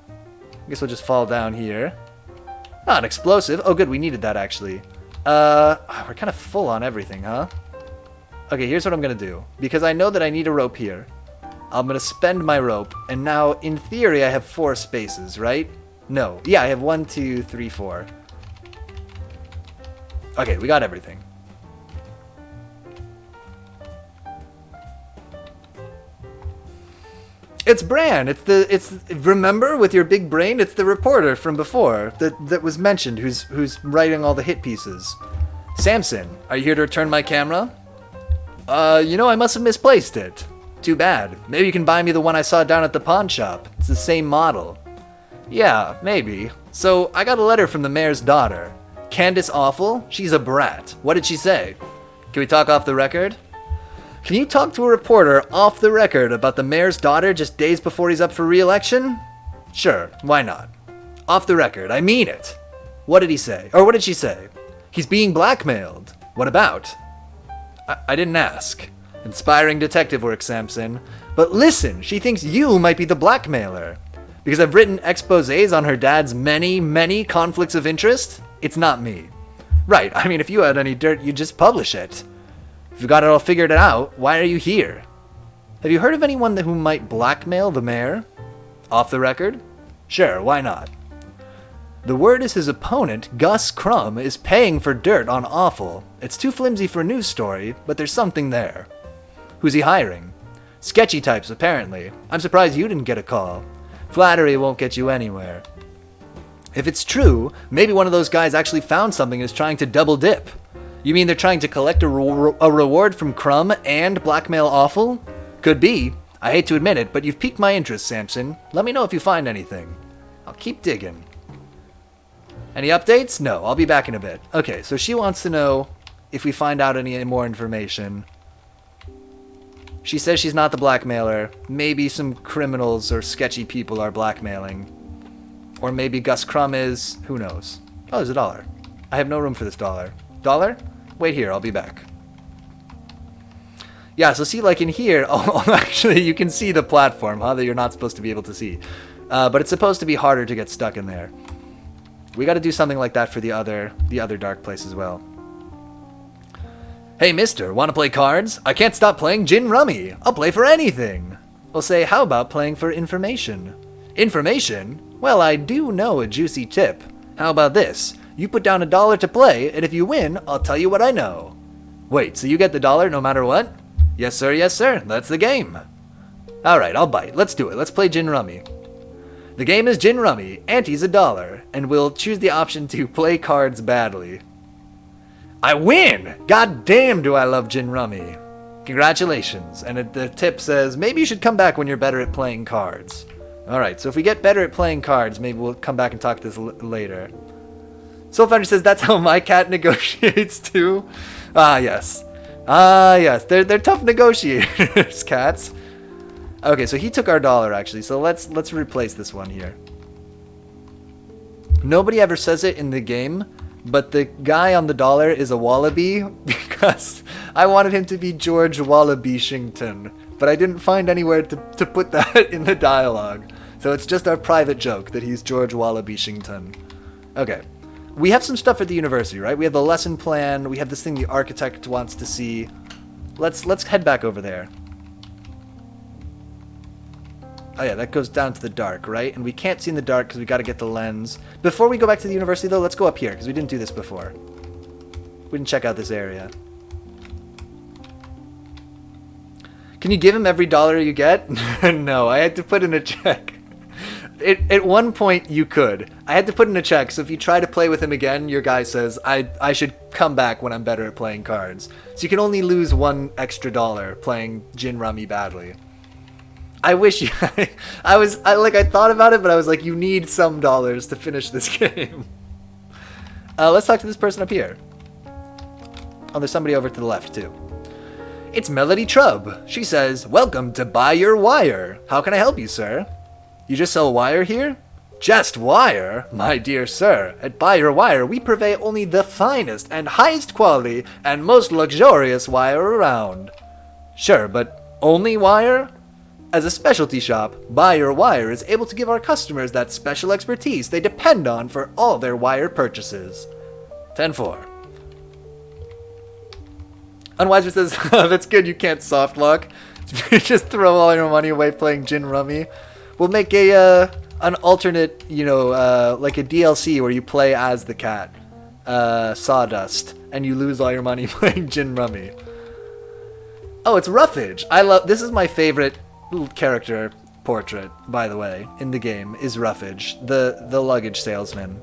I guess we'll just fall down here. Ah, an explosive. Oh, good. We needed that, actually. We're kind of full on everything, huh? Okay, here's what I'm going to do. Because I know that I need a rope here. I'm going to spend my rope. And now, in theory, I have 4 spaces, right? No. Yeah, I have 1, 2, 3, 4. Okay, we got everything. It's Bran. It's remember with your big brain, it's the reporter from before that was mentioned who's writing all the hit pieces. Samson, are you here to return my camera? I must have misplaced it. Too bad. Maybe you can buy me the one I saw down at the pawn shop. It's the same model. Yeah, maybe. So, I got a letter from the mayor's daughter. Candace Awful? She's a brat. What did she say? Can we talk off the record? Can you talk to a reporter off the record about the mayor's daughter just days before he's up for re-election? Sure, why not? Off the record, I mean it. What did he say? Or what did she say? He's being blackmailed. What about? I didn't ask. Inspiring detective work, Samson. But listen, she thinks you might be the blackmailer. Because I've written exposés on her dad's many conflicts of interest? It's not me. Right, I mean, if you had any dirt, you'd just publish it. If you got it all figured out, why are you here? Have you heard of anyone who might blackmail the mayor? Off the record? Sure, why not? The word is his opponent, Gus Crumb, is paying for dirt on Awful. It's too flimsy for a news story, but there's something there. Who's he hiring? Sketchy types, apparently. I'm surprised you didn't get a call. Flattery won't get you anywhere. If it's true, maybe one of those guys actually found something and is trying to double dip. You mean they're trying to collect a reward from Crumb and blackmail Awful? Could be. I hate to admit it, but you've piqued my interest, Samson. Let me know if you find anything. I'll keep digging. Any updates? No, I'll be back in a bit. Okay, so she wants to know if we find out any more information. She says she's not the blackmailer. Maybe some criminals or sketchy people are blackmailing. Or maybe Gus Crumb is. Who knows? Oh, there's $1. I have no room for this $1. $1? Wait here, I'll be back. Yeah, so see, like in here, actually, you can see the platform, that you're not supposed to be able to see. But it's supposed to be harder to get stuck in there. We got to do something like that for the other dark place as well. Hey, mister, want to play cards? I can't stop playing gin rummy. I'll play for anything. We'll say, how about playing for information? Information? Well, I do know a juicy tip. How about this? You put down $1 to play, and if you win, I'll tell you what I know. Wait, so you get the $1 no matter what? Yes, sir. That's the game. Alright, I'll bite. Let's do it. Let's play gin rummy. The game is gin rummy. Ante's $1, and we'll choose the option to play cards badly. I win! God damn do I love gin rummy. Congratulations. And the tip says, maybe you should come back when you're better at playing cards. Alright, so if we get better at playing cards, maybe we'll come back and talk this later. Soulfinder says, that's how my cat negotiates too? Yes. They're tough negotiators, cats. Okay, so he took our $1, actually, so let's replace this one here. Nobody ever says it in the game, but the guy on the $1 is a wallaby, because I wanted him to be George Wallaby-shington, but I didn't find anywhere to put that in the dialogue. So it's just our private joke that he's George Wallaby-shington. Okay. We have some stuff at the university, right? We have the lesson plan, we have this thing the architect wants to see. Let's head back over there. Oh yeah, that goes down to the dark, right? And we can't see in the dark because we got to get the lens. Before we go back to the university, though, let's go up here because we didn't do this before. We didn't check out this area. Can you give him every $1 you get? No, I had to put in a check. At one point, you could. I had to put in a check, so if you try to play with him again, your guy says, I should come back when I'm better at playing cards. So you can only lose $1 extra playing gin rummy badly. I wish you... I thought about it, but I was like, you need some dollars to finish this game. Let's talk to this person up here. Oh, there's somebody over to the left, too. It's Melody Trubb. She says, welcome to Buy Your Wire. How can I help you, sir? You just sell wire here? Just wire? My dear sir, at Buy Your Wire, we purvey only the finest and highest quality and most luxurious wire around. Sure, but only wire? As a specialty shop, Buy Your Wire is able to give our customers that special expertise they depend on for all their wire purchases. 10-4. Unwiser says, that's good, you can't soft lock. Just throw all your money away playing gin rummy. We'll make an alternate, like a DLC where you play as the cat, Sawdust, and you lose all your money playing gin rummy. Oh, it's Roughage. This is my favorite character portrait, by the way, in the game, is Roughage, the luggage salesman.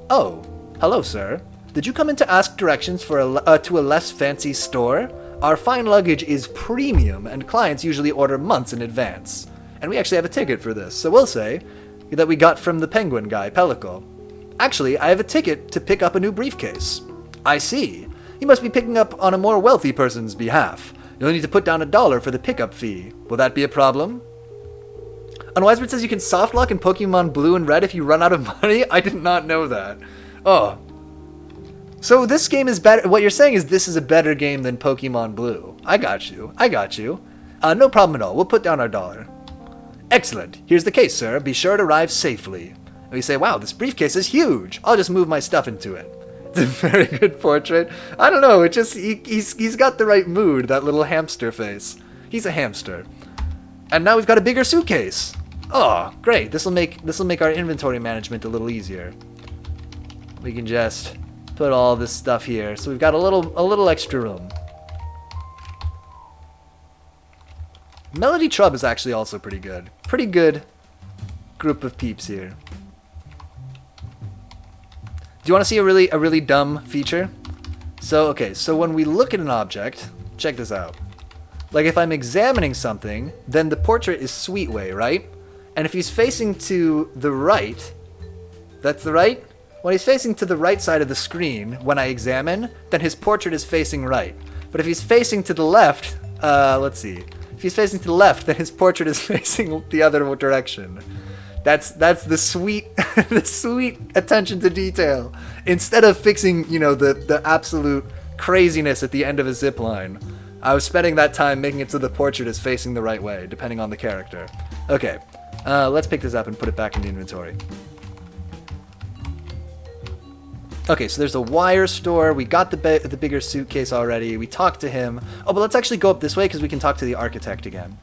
Oh, hello, sir. Did you come in to ask directions for to a less fancy store? Our fine luggage is premium, and clients usually order months in advance. And we actually have a ticket for this, so we'll say that we got from the penguin guy, Pellicle. Actually, I have a ticket to pick up a new briefcase. I see. You must be picking up on a more wealthy person's behalf. You'll need to put down $1 for the pickup fee. Will that be a problem? Unwisebird says you can soft lock in Pokemon Blue and Red if you run out of money? I did not know that. Oh. So this game is better. What you're saying is this is a better game than Pokemon Blue. I got you. No problem at all. We'll put down our $1. Excellent. Here's the case, sir. Be sure to arrive safely. And we say, wow, this briefcase is huge. I'll just move my stuff into it. It's a very good portrait. I don't know. It just he's got the right mood. That little hamster face. He's a hamster. And now we've got a bigger suitcase. Oh, great. This will make our inventory management a little easier. We can just put all this stuff here. So we've got a little extra room. Melody Trub is actually also pretty good. Pretty good group of peeps here. Do you want to see a really dumb feature? So when we look at an object, check this out. Like if I'm examining something, then the portrait is Sweetwhey, right? And if he's facing to the right, that's the right? When he's facing to the right side of the screen when I examine, then his portrait is facing right. But if he's facing to the left, let's see. If he's facing to the left, then his portrait is facing the other direction. That's the sweet the sweet attention to detail. Instead of fixing, the absolute craziness at the end of a zip line, I was spending that time making it so the portrait is facing the right way, depending on the character. Okay, let's pick this up and put it back in the inventory. Okay, so there's a wire store. We got the bigger suitcase already. We talked to him. Oh, but let's actually go up this way because we can talk to the architect again.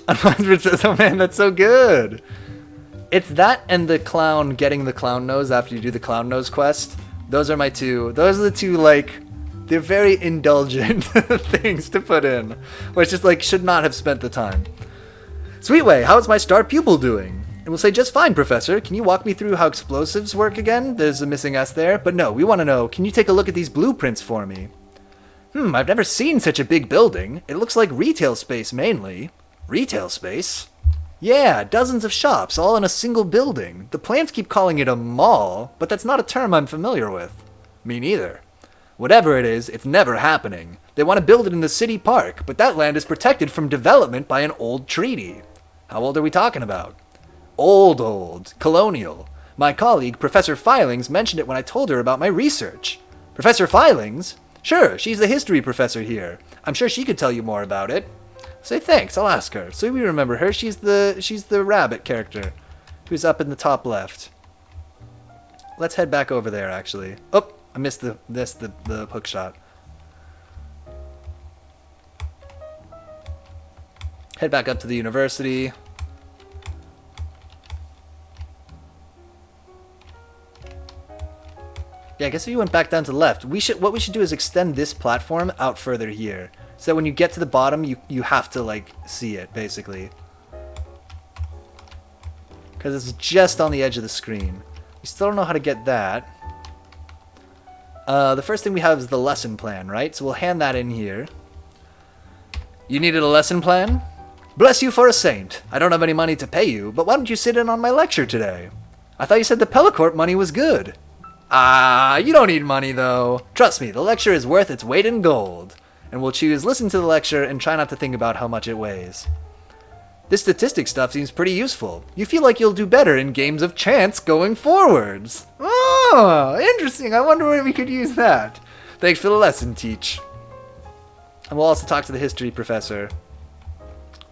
Unwisebird says, oh man, that's so good. It's that and the clown getting the clown nose after you do the clown nose quest. Those are the two, like, they're very indulgent things to put in. Where it's just like, should not have spent the time. Sweetwhey, how's my star pupil doing? And we'll say, just fine, Professor. Can you walk me through how explosives work again? There's a missing S there. But no, we want to know, can you take a look at these blueprints for me? I've never seen such a big building. It looks like retail space mainly. Retail space? Yeah, dozens of shops, all in a single building. The plans keep calling it a mall, but that's not a term I'm familiar with. Me neither. Whatever it is, it's never happening. They want to build it in the city park, but that land is protected from development by an old treaty. How old are we talking about? Old. Colonial. My colleague, Professor Filings, mentioned it when I told her about my research. Professor Filings? Sure, she's the history professor here. I'm sure she could tell you more about it. Say thanks, I'll ask her. So we remember her. She's the rabbit character who's up in the top left. Let's head back over there, actually. Oh, I missed the hook shot. Head back up to the university. Yeah, I guess if you went back down to the left, what we should do is extend this platform out further here. So that when you get to the bottom, you have to, like, see it, basically. Because it's just on the edge of the screen. We still don't know how to get that. The first thing we have is the lesson plan, right? So we'll hand that in here. You needed a lesson plan? Bless you for a saint. I don't have any money to pay you, but why don't you sit in on my lecture today? I thought you said the Pellicorp money was good. Ah, you don't need money, though. Trust me, the lecture is worth its weight in gold. And we'll choose listen to the lecture and try not to think about how much it weighs. This statistic stuff seems pretty useful. You feel like you'll do better in games of chance going forwards. Oh, interesting. I wonder where we could use that. Thanks for the lesson, Teach. And we'll also talk to the history professor.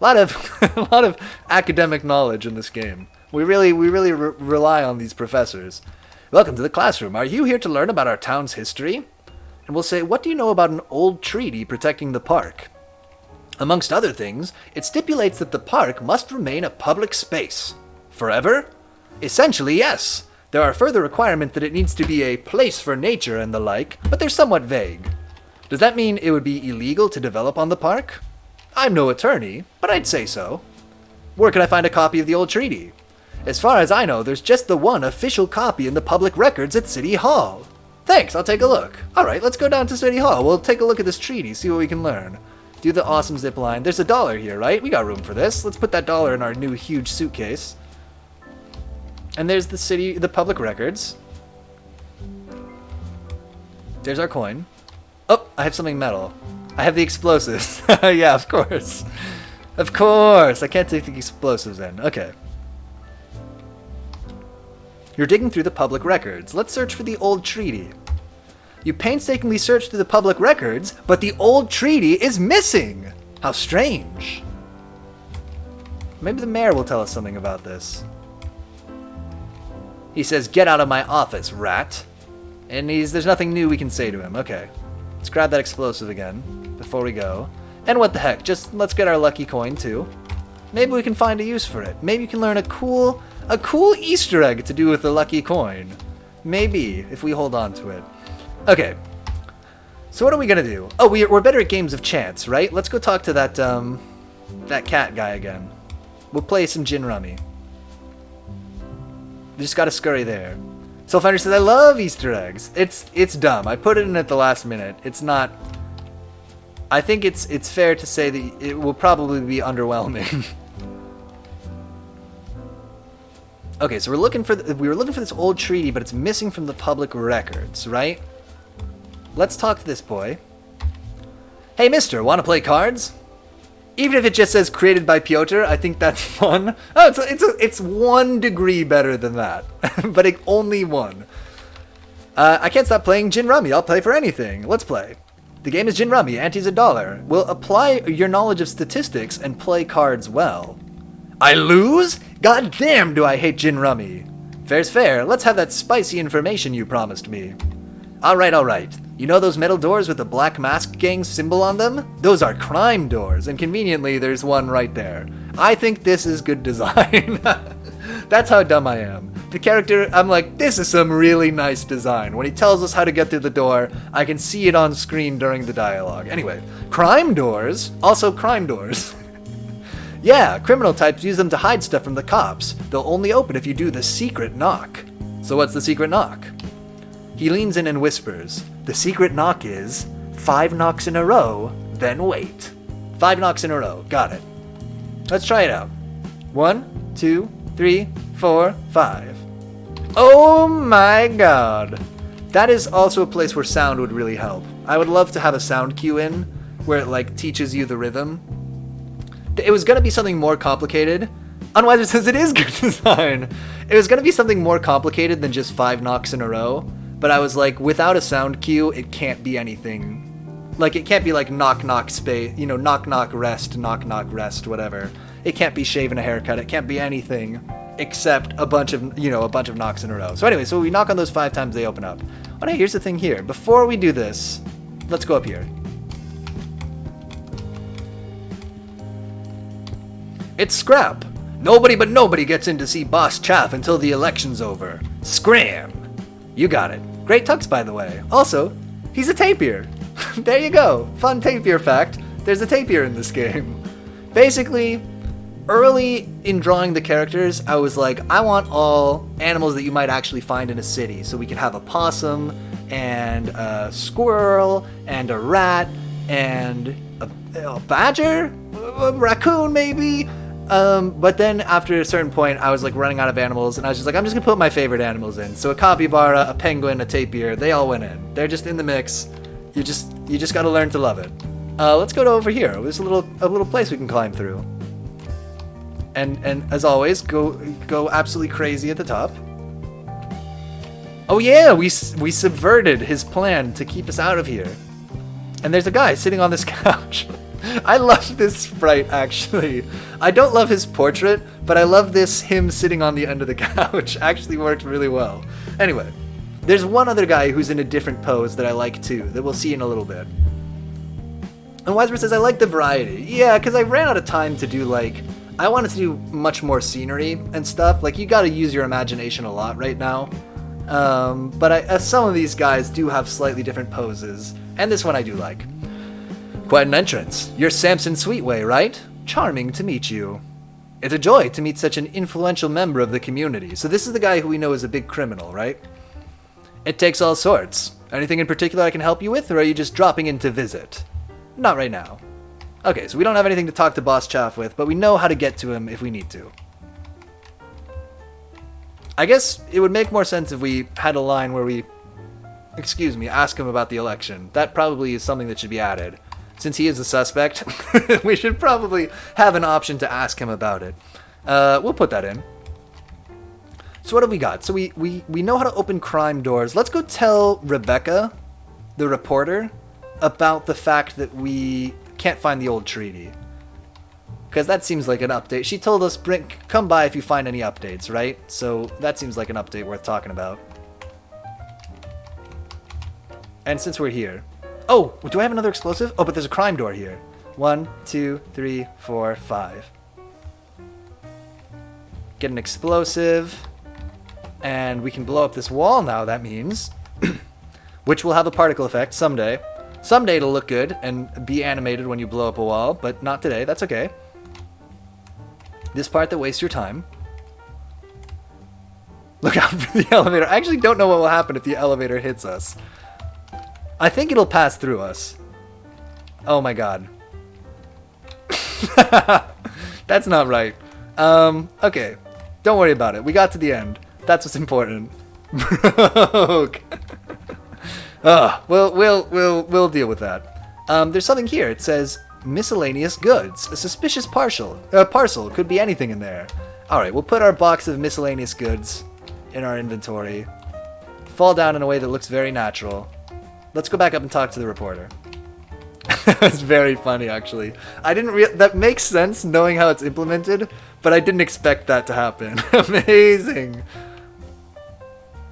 A lot of academic knowledge in this game. We really rely on these professors. Welcome to the classroom. Are you here to learn about our town's history? And we'll say, what do you know about an old treaty protecting the park? Amongst other things, it stipulates that the park must remain a public space. Forever? Essentially, yes. There are further requirements that it needs to be a place for nature and the like, but they're somewhat vague. Does that mean it would be illegal to develop on the park? I'm no attorney, but I'd say so. Where can I find a copy of the old treaty? As far as I know, there's just the one official copy in the public records at City Hall. Thanks, I'll take a look. Alright, let's go down to City Hall. We'll take a look at this treaty, see what we can learn. Do the awesome zip line. There's $1 here, right? We got room for this. Let's put that $1 in our new huge suitcase. And there's the public records. There's our coin. Oh, I have something metal. I have the explosives. Yeah, of course. Of course. I can't take the explosives in. Okay. You're digging through the public records. Let's search for the old treaty. You painstakingly search through the public records, but the old treaty is missing. How strange. Maybe the mayor will tell us something about this. He says, "Get out of my office, rat." And there's nothing new we can say to him. Okay. Let's grab that explosive again before we go. And what the heck, just let's get our lucky coin too. Maybe we can find a use for it. Maybe you can learn a cool Easter egg to do with the lucky coin. Maybe, if we hold on to it. Okay. So what are we gonna do? Oh, we're better at games of chance, right? Let's go talk to that cat guy again. We'll play some gin rummy. We just gotta scurry there. Soulfinder says, I love Easter eggs. It's dumb. I put it in at the last minute. It's not... I think it's fair to say that it will probably be underwhelming. Okay, so we were looking for this old treaty, but it's missing from the public records, right? Let's talk to this boy. Hey, mister, want to play cards? Even if it just says created by Piotr, I think that's fun. Oh, it's 1 degree better than that, but only one. I can't stop playing Gin Rummy. I'll play for anything. Let's play. The game is Gin Rummy. Ante's $1. We'll apply your knowledge of statistics and play cards well. I lose? God damn, do I hate Gin Rummy. Fair's fair. Let's have that spicy information you promised me. All right. You know those metal doors with the Black Mask Gang symbol on them? Those are crime doors, and conveniently there's one right there. I think this is good design. That's how dumb I am. The character, I'm like, this is some really nice design. When he tells us how to get through the door, I can see it on screen during the dialogue. Anyway, crime doors? Also crime doors. Yeah, criminal types use them to hide stuff from the cops. They'll only open if you do the secret knock. So what's the secret knock? He leans in and whispers, the secret knock is 5 knocks in a row, then wait. 5 knocks in a row. Got it. Let's try it out. 1, 2, 3, 4, 5. Oh my god. That is also a place where sound would really help. I would love to have a sound cue in where it like teaches you the rhythm. It was going to be something more complicated. Unwiser says it is good design. It was going to be something more complicated than just 5 knocks in a row. But I was like, without a sound cue, it can't be anything. Like, it can't be like knock, knock, space, you know, knock, knock, rest, whatever. It can't be shaving a haircut. It can't be anything except a bunch of knocks in a row. So anyway, so we knock on those 5 times, they open up. Oh, hey, here's the thing here. Before we do this, let's go up here. It's Scrap. Nobody but nobody gets in to see Boss Chaff until the election's over. Scram. You got it. Great tux, by the way. Also, he's a tapir. There you go. Fun tapir fact. There's a tapir in this game. Basically, early in drawing the characters, I was like, I want all animals that you might actually find in a city. So we could have a possum, and a squirrel, and a rat, and a badger? A raccoon, maybe? But then after a certain point, I was like running out of animals, and I was just like, I'm just gonna put my favorite animals in. So a capybara, a penguin, a tapir, they all went in. They're just in the mix. You just gotta learn to love it. Let's go to over here. There's a little place we can climb through. And as always, go absolutely crazy at the top. Oh yeah, we subverted his plan to keep us out of here. And there's a guy sitting on this couch. I love this sprite, actually. I don't love his portrait, but I love him sitting on the end of the couch. Actually worked really well. Anyway, there's one other guy who's in a different pose that I like too, that we'll see in a little bit. And Wiseman says, I like the variety. Yeah, because I ran out of time to do, I wanted to do much more scenery and stuff. Like, you gotta use your imagination a lot right now. But some of these guys do have slightly different poses, and this one I do like. Quite an entrance. You're Samson Sweetwhey, right? Charming to meet you. It's a joy to meet such an influential member of the community. So this is the guy who we know is a big criminal, right? It takes all sorts. Anything in particular I can help you with, or are you just dropping in to visit? Not right now. Okay, so we don't have anything to talk to Boss Chaff with, but we know how to get to him if we need to. I guess it would make more sense if we had a line where we excuse me, ask him about the election. That probably is something that should be added. Since he is a suspect, we should probably have an option to ask him about it. We'll put that in. So what have we got? So we know how to open crime doors. Let's go tell Rebecca, the reporter, about the fact that we can't find the old treaty. Because that seems like an update. She told us, come by if you find any updates, right? So that seems like an update worth talking about. And since we're here... Oh, do I have another explosive? Oh, but there's a crime door here. 1, 2, 3, 4, 5. Get an explosive. And we can blow up this wall now, that means. Which will have a particle effect someday. Someday it'll look good and be animated when you blow up a wall, but not today. That's okay. This part that wastes your time. Look out for the elevator. I actually don't know what will happen if the elevator hits us. I think it'll pass through us. Oh my god. That's not right. Okay. Don't worry about it. We got to the end. That's what's important. Broke. We'll deal with that. There's something here. It says miscellaneous goods. A suspicious parcel could be anything in there. All right, we'll put our box of miscellaneous goods in our inventory. Fall down in a way that looks very natural. Let's go back up and talk to the reporter. It's very funny, actually. I didn't that makes sense knowing how it's implemented, but I didn't expect that to happen. Amazing.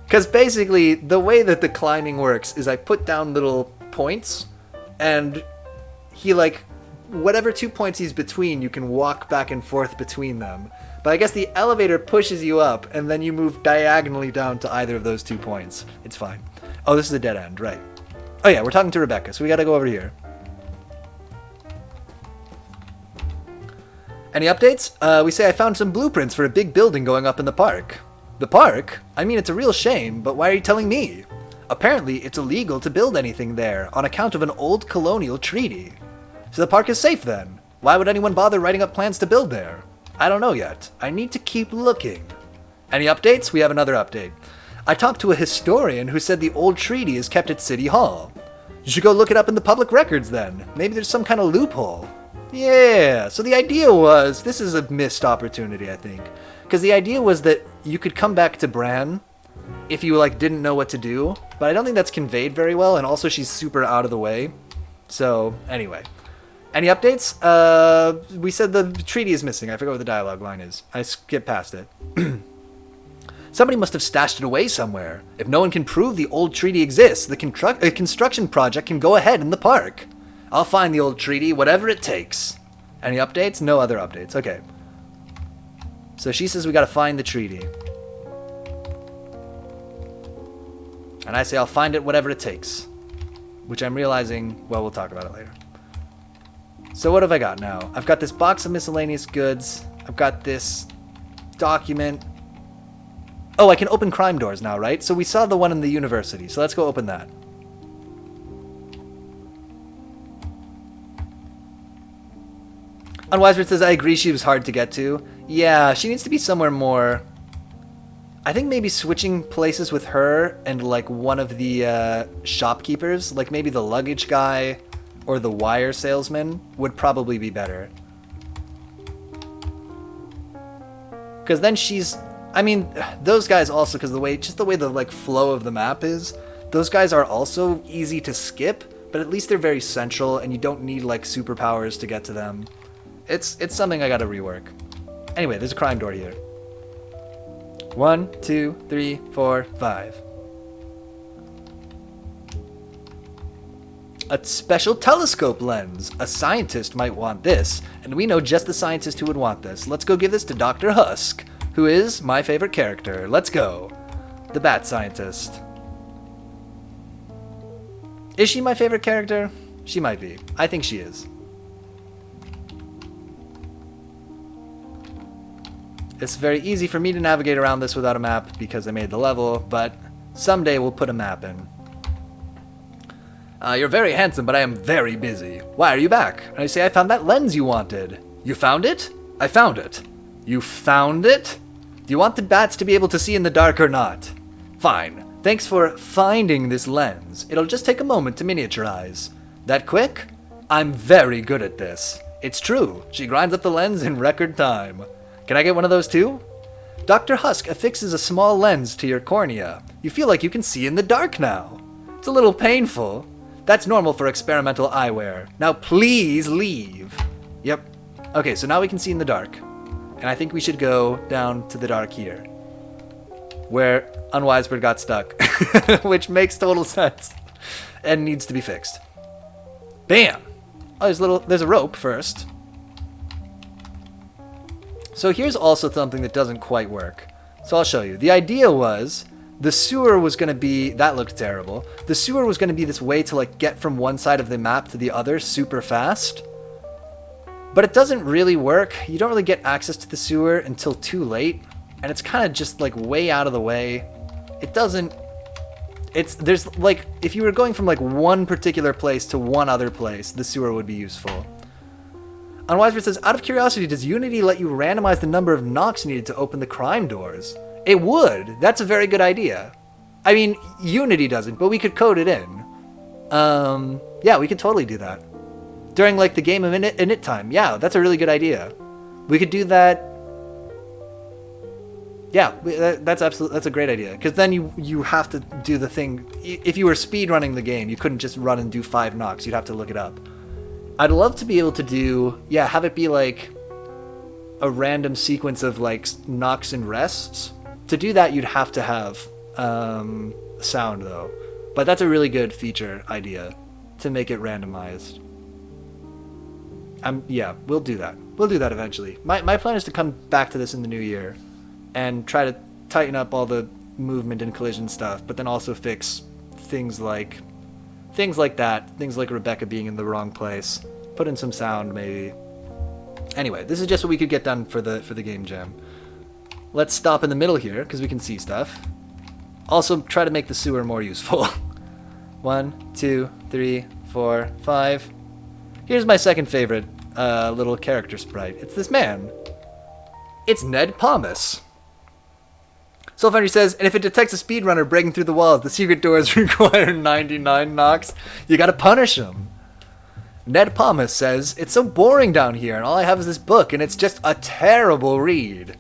Because basically, the way that the climbing works is I put down little points, and he, like, whatever 2 points he's between, you can walk back and forth between them. But I guess the elevator pushes you up, and then you move diagonally down to either of those 2 points. It's fine. Oh, this is a dead end, right. Oh yeah, we're talking to Rebecca, so we gotta go over here. Any updates? We say I found some blueprints for a big building going up in the park. The park? I mean, it's a real shame, but why are you telling me? Apparently, it's illegal to build anything there on account of an old colonial treaty. So the park is safe then? Why would anyone bother writing up plans to build there? I don't know yet. I need to keep looking. Any updates? We have another update. I talked to a historian who said the old treaty is kept at City Hall. You should go look it up in the public records then. Maybe there's some kind of loophole. Yeah, so the idea was, this is a missed opportunity, I think. Because the idea was that you could come back to Bran if you, like, didn't know what to do. But I don't think that's conveyed very well, and also she's super out of the way. So, anyway. Any updates? We said the treaty is missing. I forgot what the dialogue line is. I skipped past it. Somebody must have stashed it away somewhere. If no one can prove the old treaty exists, the construction project can go ahead in the park. I'll find the old treaty, whatever it takes. Any updates? No other updates. Okay. So she says we gotta find the treaty. And I say I'll find it, whatever it takes. Which I'm realizing, well, we'll talk about it later. So what have I got now? I've got this box of miscellaneous goods. I've got this document. Oh, I can open crime doors now, right? So we saw the one in the university, so let's go open that. Unwiser says, I agree she was hard to get to. Yeah, she needs to be somewhere more... I think maybe switching places with her and, like, one of the shopkeepers, like maybe the luggage guy or the wire salesman, would probably be better. Because then she's... I mean, those guys also, because the way the like flow of the map is, those guys are also easy to skip, but at least they're very central, and you don't need like superpowers to get to them. It's something I gotta rework. Anyway, there's a crime door here. 1, 2, 3, 4, 5. A special telescope lens. A scientist might want this, and we know just the scientist who would want this. Let's go give this to Dr. Husk, who is my favorite character. Let's go. The Bat Scientist. Is she my favorite character? She might be. I think she is. It's very easy for me to navigate around this without a map because I made the level, but someday we'll put a map in. You're very handsome, but I am very busy. Why are you back? And I say, I found that lens you wanted. You found it? I found it. You found it? Do you want the bats to be able to see in the dark or not? Fine. Thanks for finding this lens. It'll just take a moment to miniaturize. That quick? I'm very good at this. It's true. She grinds up the lens in record time. Can I get one of those too? Dr. Husk affixes a small lens to your cornea. You feel like you can see in the dark now. It's a little painful. That's normal for experimental eyewear. Now please leave. Yep. Okay, so now we can see in the dark. And I think we should go down to the dark here, where Unwisebird got stuck, which makes total sense and needs to be fixed. Bam! Oh, there's a rope first. So here's also something that doesn't quite work. So I'll show you. The idea was the sewer was going to be, that looked terrible. The sewer was going to be this way to like get from one side of the map to the other super fast. But it doesn't really work. You don't really get access to the sewer until too late. And it's kind of just like way out of the way. It doesn't, there's like, if you were going from like one particular place to one other place, the sewer would be useful. Unwisebird says, out of curiosity, does Unity let you randomize the number of knocks needed to open the crime doors? It would. That's a very good idea. I mean, Unity doesn't, but we could code it in. Yeah, we could totally do that. During like the game of init time. Yeah, that's a really good idea. We could do that. Yeah, that's a great idea. Because then you have to do the thing. If you were speedrunning the game, you couldn't just run and do 5 knocks. You'd have to look it up. I'd love to be able to do, yeah, have it be like a random sequence of like knocks and rests. To do that, you'd have to have sound though. But that's a really good feature idea to make it randomized. Yeah, we'll do that. We'll do that eventually. My plan is to come back to this in the new year and try to tighten up all the movement and collision stuff, but then also fix things like that. Things like Rebecca being in the wrong place. Put in some sound, maybe. Anyway, this is just what we could get done for the game jam. Let's stop in the middle here, because we can see stuff. Also, try to make the sewer more useful. 1, 2, 3, 4, 5. Here's my second favorite little character sprite. It's this man. It's Ned Pomus. Soulfoundry says, and if it detects a speedrunner breaking through the walls, the secret doors require 99 knocks. You gotta punish him. Ned Pomus says, it's so boring down here, and all I have is this book, and it's just a terrible read.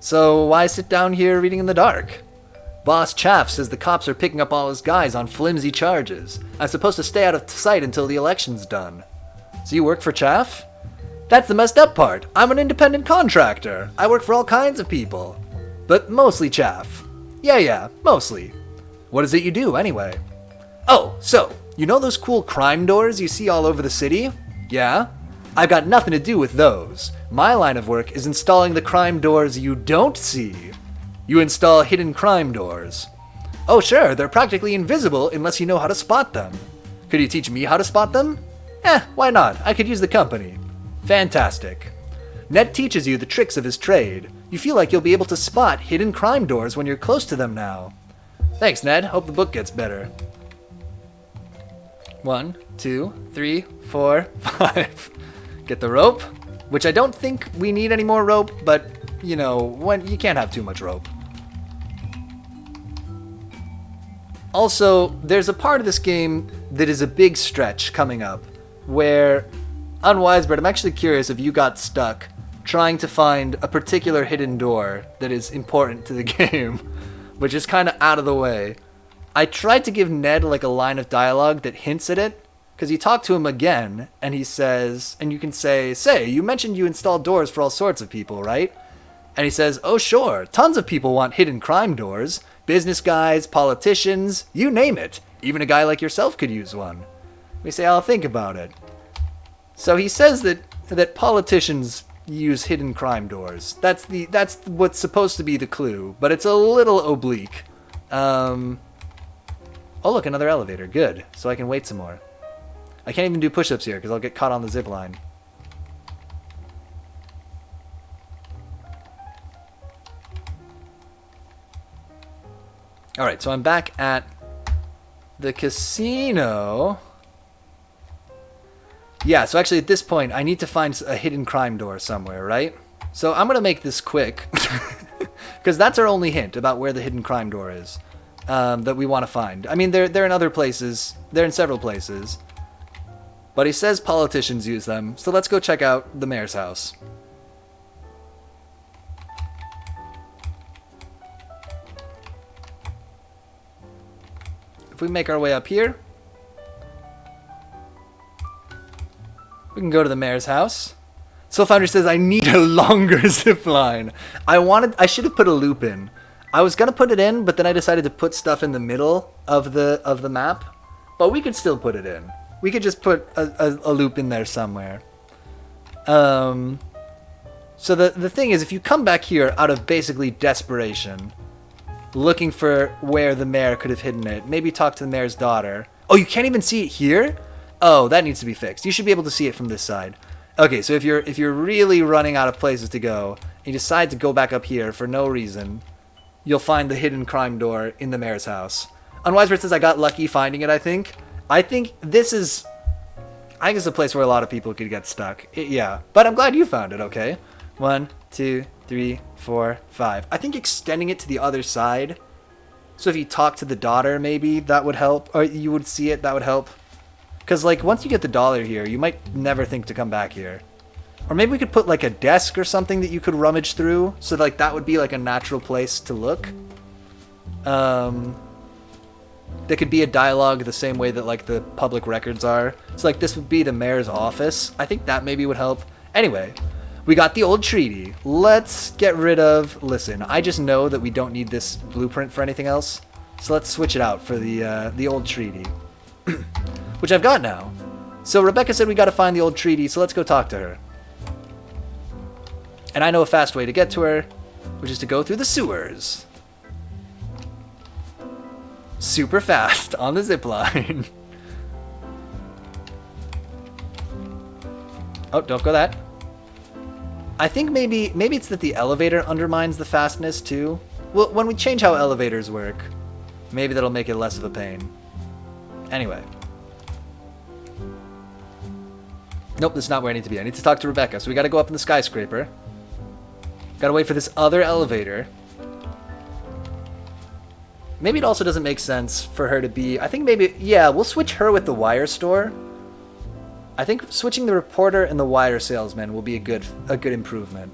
So why sit down here reading in the dark? Boss Chaff says the cops are picking up all his guys on flimsy charges. I'm supposed to stay out of sight until the election's done. So you work for Chaff? That's the messed up part. I'm an independent contractor. I work for all kinds of people. But mostly Chaff. Yeah, mostly. What is it you do, anyway? Oh, so, you know those cool crime doors you see all over the city? Yeah? I've got nothing to do with those. My line of work is installing the crime doors you don't see. You install hidden crime doors. Oh sure, they're practically invisible unless you know how to spot them. Could you teach me how to spot them? Why not? I could use the company. Fantastic. Ned teaches you the tricks of his trade. You feel like you'll be able to spot hidden crime doors when you're close to them now. Thanks, Ned. Hope the book gets better. 1, 2, 3, 4, 5. Get the rope, which I don't think we need any more rope, but, you know, when you can't have too much rope. Also, there's a part of this game that is a big stretch coming up, where, Unwisebird, I'm actually curious if you got stuck trying to find a particular hidden door that is important to the game, which is kind of out of the way. I tried to give Ned like a line of dialogue that hints at it, because you talk to him again, and he says, and you can say, you mentioned you install doors for all sorts of people, right? And he says, oh sure, tons of people want hidden crime doors. Business guys, politicians, you name it. Even a guy like yourself could use one. We say, I'll think about it. So he says that politicians use hidden crime doors. That's what's supposed to be the clue, but it's a little oblique. Oh look, another elevator. Good. So I can wait some more. I can't even do push-ups here because I'll get caught on the zip line. Alright, so I'm back at the casino. Yeah, so actually at this point, I need to find a hidden crime door somewhere, right? So I'm going to make this quick, because that's our only hint about where the hidden crime door is. that we want to find. I mean, they're in other places. They're in several places. But he says politicians use them, so let's go check out the mayor's house. If we make our way up here, we can go to the mayor's house. Soulfounder says, I need a longer zip line. I should have put a loop in. I was gonna put it in, but then I decided to put stuff in the middle of the map. But we could still put it in. We could just put a loop in there somewhere. So the thing is, if you come back here out of basically desperation, looking for where the mayor could have hidden it, maybe talk to the mayor's daughter. Oh, you can't even see it here? Oh, that needs to be fixed. You should be able to see it from this side. Okay, so if you're really running out of places to go, and you decide to go back up here for no reason, you'll find the hidden crime door in the mayor's house. Unwisebird says I got lucky finding it, I think. I think this is... I think it's a place where a lot of people could get stuck. Yeah, but I'm glad you found it, okay? 1, 2, 3, 4, 5. I think extending it to the other side. So if you talk to the daughter, maybe that would help. Or you would see it, that would help. Because, like, once you get the dollar here, you might never think to come back here. Or maybe we could put, like, a desk or something that you could rummage through. So, like, that would be, like, a natural place to look. There could be a dialogue the same way that, like, the public records are. So, like, this would be the mayor's office. I think that maybe would help. Anyway, we got the old treaty. Let's get rid of... Listen, I just know that we don't need this blueprint for anything else. So let's switch it out for the old treaty. Which I've got now. So Rebecca said we got to find the old treaty, so let's go talk to her. And I know a fast way to get to her, which is to go through the sewers. Super fast on the zip line. Oh, don't go that. I think maybe it's that the elevator undermines the fastness too. Well, when we change how elevators work, maybe that'll make it less of a pain. Anyway. Nope, this is not where I need to be. I need to talk to Rebecca, so we gotta go up in the skyscraper. Gotta wait for this other elevator. Maybe it also doesn't make sense for her to be... I think maybe... Yeah, we'll switch her with the wire store. I think switching the reporter and the wire salesman will be a good improvement.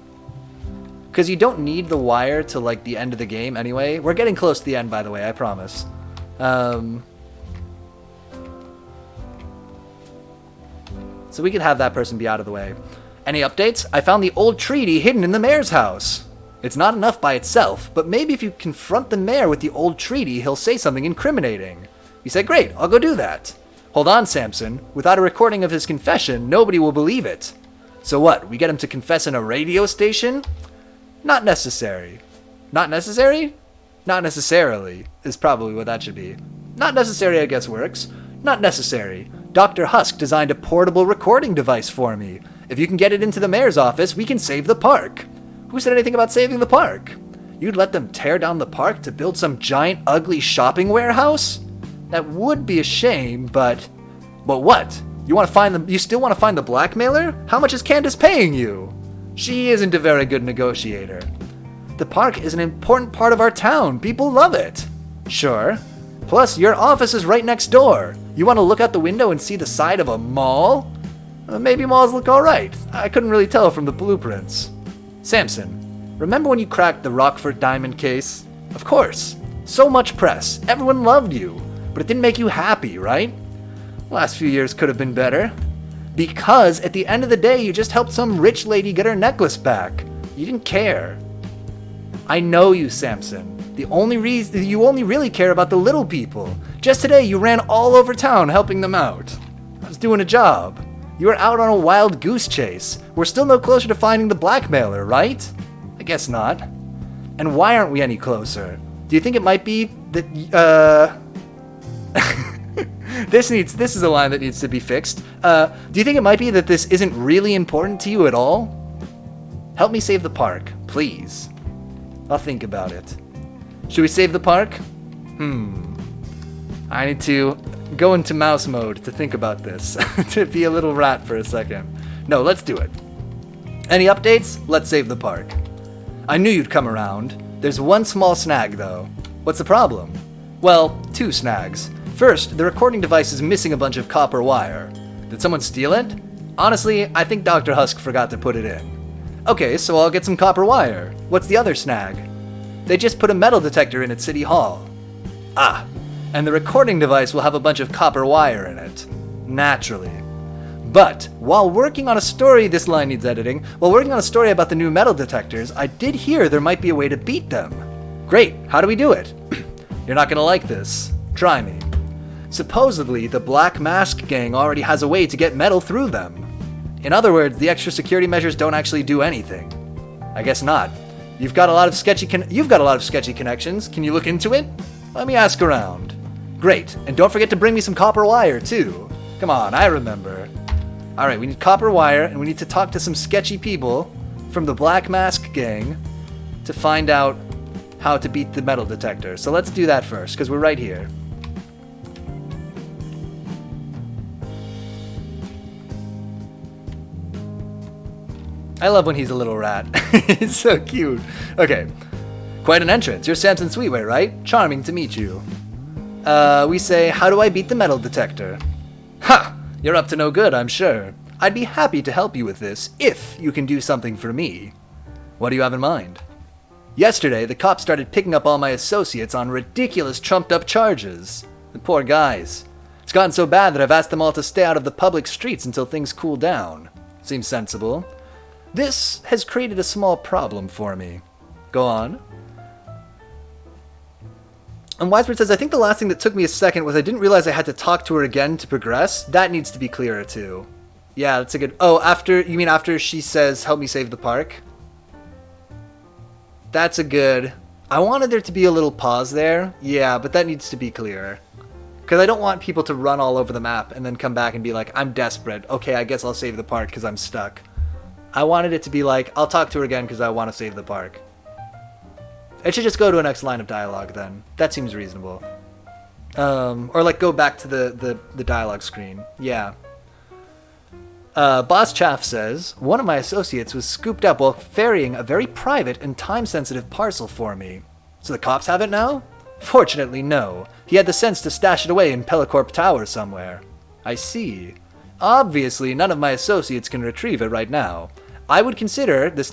Because you don't need the wire to, like, the end of the game anyway. We're getting close to the end, by the way, I promise. So we could have that person be out of the way. Any updates? I found the old treaty hidden in the mayor's house. It's not enough by itself, but maybe if you confront the mayor with the old treaty, he'll say something incriminating. You say, great, I'll go do that. Hold on, Samson. Without a recording of his confession, nobody will believe it. So what, we get him to confess in a radio station? Not necessary. Not necessary? Not necessarily, is probably what that should be. Not necessary, I guess, works. Not necessary. Dr. Husk designed a portable recording device for me. If you can get it into the mayor's office, we can save the park. Who said anything about saving the park? You'd let them tear down the park to build some giant, ugly shopping warehouse? That would be a shame, but what? You still want to find the blackmailer? How much is Candace paying you? She isn't a very good negotiator. The park is an important part of our town. People love it. Sure. Plus, your office is right next door. You want to look out the window and see the side of a mall? Maybe malls look alright. I couldn't really tell from the blueprints. Samson, remember when you cracked the Rockford diamond case? Of course. So much press. Everyone loved you. But it didn't make you happy, right? The last few years could have been better. Because at the end of the day, you just helped some rich lady get her necklace back. You didn't care. I know you, Samson. You only really care about the little people. Just today, you ran all over town helping them out. I was doing a job. You were out on a wild goose chase. We're still no closer to finding the blackmailer, right? I guess not. And why aren't we any closer? Do you think it might be that, This is a line that needs to be fixed. Do you think it might be that this isn't really important to you at all? Help me save the park, please. I'll think about it. Should we save the park? I need to go into mouse mode to think about this. To be a little rat for a second. No, let's do it. Any updates? Let's save the park. I knew you'd come around. There's one small snag, though. What's the problem? Well, two snags. First, the recording device is missing a bunch of copper wire. Did someone steal it? Honestly, I think Dr. Husk forgot to put it in. Okay, so I'll get some copper wire. What's the other snag? They just put a metal detector in at City Hall. Ah, and the recording device will have a bunch of copper wire in it. Naturally. But, while working on a story, this line needs editing, while working on a story about the new metal detectors, I did hear there might be a way to beat them. Great, how do we do it? You're not gonna like this. Try me. Supposedly, the Black Mask Gang already has a way to get metal through them. In other words, the extra security measures don't actually do anything. I guess not. You've got a lot of sketchy connections. Can you look into it? Let me ask around. Great, and don't forget to bring me some copper wire, too. Come on, I remember. Alright, we need copper wire, and we need to talk to some sketchy people from the Black Mask Gang to find out how to beat the metal detector. So let's do that first, because we're right here. I love when he's a little rat. It's so cute. Okay. Quite an entrance. You're Samson Sweetwhey, right? Charming to meet you. We say, how do I beat the metal detector? Ha! You're up to no good, I'm sure. I'd be happy to help you with this, if you can do something for me. What do you have in mind? Yesterday, the cops started picking up all my associates on ridiculous trumped-up charges. The poor guys. It's gotten so bad that I've asked them all to stay out of the public streets until things cool down. Seems sensible. This has created a small problem for me. Go on. And Wisebird says, I think the last thing that took me a second was I didn't realize I had to talk to her again to progress. That needs to be clearer too. Yeah, that's a good... Oh, you mean after she says, help me save the park? That's a good... I wanted there to be a little pause there. Yeah, but that needs to be clearer. Because I don't want people to run all over the map and then come back and be like, I'm desperate. Okay, I guess I'll save the park because I'm stuck. I wanted it to be like, I'll talk to her again because I want to save the park. It should just go to a next line of dialogue then. That seems reasonable. Or like go back to the dialogue screen. Yeah. Boss Chaff says, one of my associates was scooped up while ferrying a very private and time-sensitive parcel for me. So the cops have it now? Fortunately, no. He had the sense to stash it away in Pelicorp Tower somewhere. I see. Obviously, none of my associates can retrieve it right now. I would consider, that's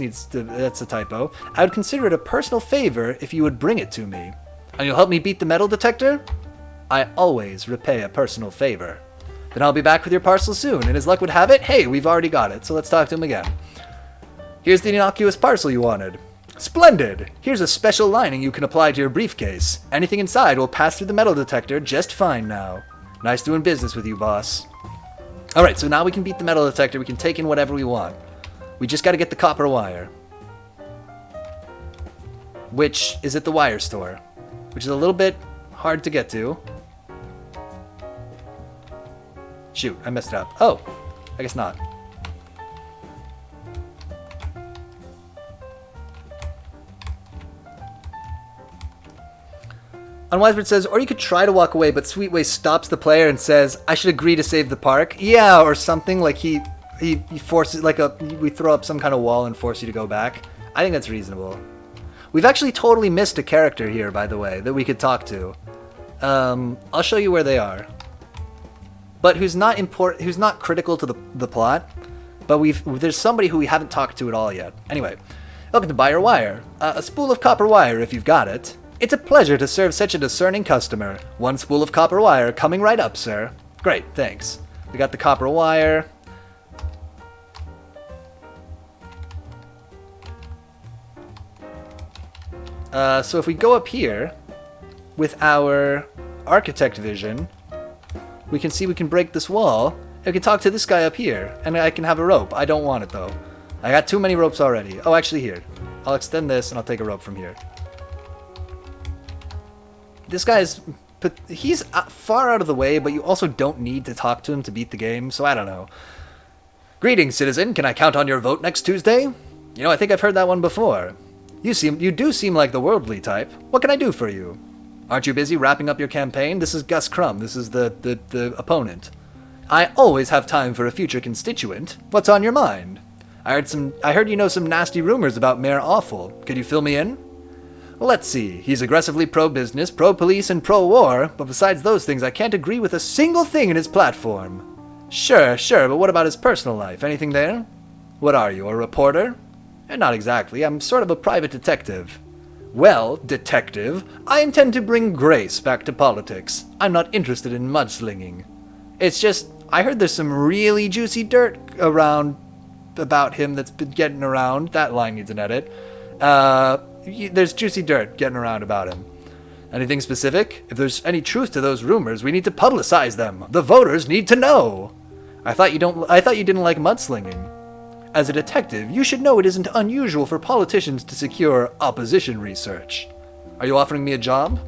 a typo, I would consider it a personal favor if you would bring it to me. And you'll help me beat the metal detector? I always repay a personal favor. Then I'll be back with your parcel soon, and as luck would have it, hey, we've already got it, so let's talk to him again. Here's the innocuous parcel you wanted. Splendid! Here's a special lining you can apply to your briefcase. Anything inside will pass through the metal detector just fine now. Nice doing business with you, boss. Alright, so now we can beat the metal detector, we can take in whatever we want. We just gotta get the copper wire. Which is at the wire store. Which is a little bit hard to get to. Shoot, I messed it up. Oh, I guess not. Unwisebird says, or you could try to walk away, but Sweetwhey stops the player and says, I should agree to save the park. Yeah, or something, like he forces, like we throw up some kind of wall and force you to go back. I think that's reasonable. We've actually totally missed a character here, by the way, that we could talk to. I'll show you where they are. But who's not critical to the plot, but there's somebody who we haven't talked to at all yet. Anyway, welcome to Buy Your Wire. A spool of copper wire if you've got it. It's a pleasure to serve such a discerning customer. One spool of copper wire coming right up, sir. Great, thanks. We got the copper wire. So if we go up here with our architect vision, we can see we can break this wall. And we can talk to this guy up here, and I can have a rope. I don't want it though. I got too many ropes already. Oh, actually here. I'll extend this and I'll take a rope from here. This guy he's far out of the way, but you also don't need to talk to him to beat the game, so I don't know. Greetings, citizen. Can I count on your vote next Tuesday? You know, I think I've heard that one before. You do seem like the worldly type. What can I do for you? Aren't you busy wrapping up your campaign? This is Gus Crumb. This is the opponent. I always have time for a future constituent. What's on your mind? I heard you know some nasty rumors about Mayor Awful. Could you fill me in? Let's see. He's aggressively pro-business, pro-police, and pro-war, but besides those things, I can't agree with a single thing in his platform. Sure, but what about his personal life? Anything there? What are you, a reporter? Not exactly. I'm sort of a private detective. Well, detective, I intend to bring grace back to politics. I'm not interested in mudslinging. It's just, I heard there's some really juicy dirt around about him that's been getting around. That line needs an edit. There's juicy dirt getting around about him. Anything specific? If there's any truth to those rumors, we need to publicize them. The voters need to know. I thought you didn't like mudslinging. As a detective, you should know it isn't unusual for politicians to secure opposition research. Are you offering me a job?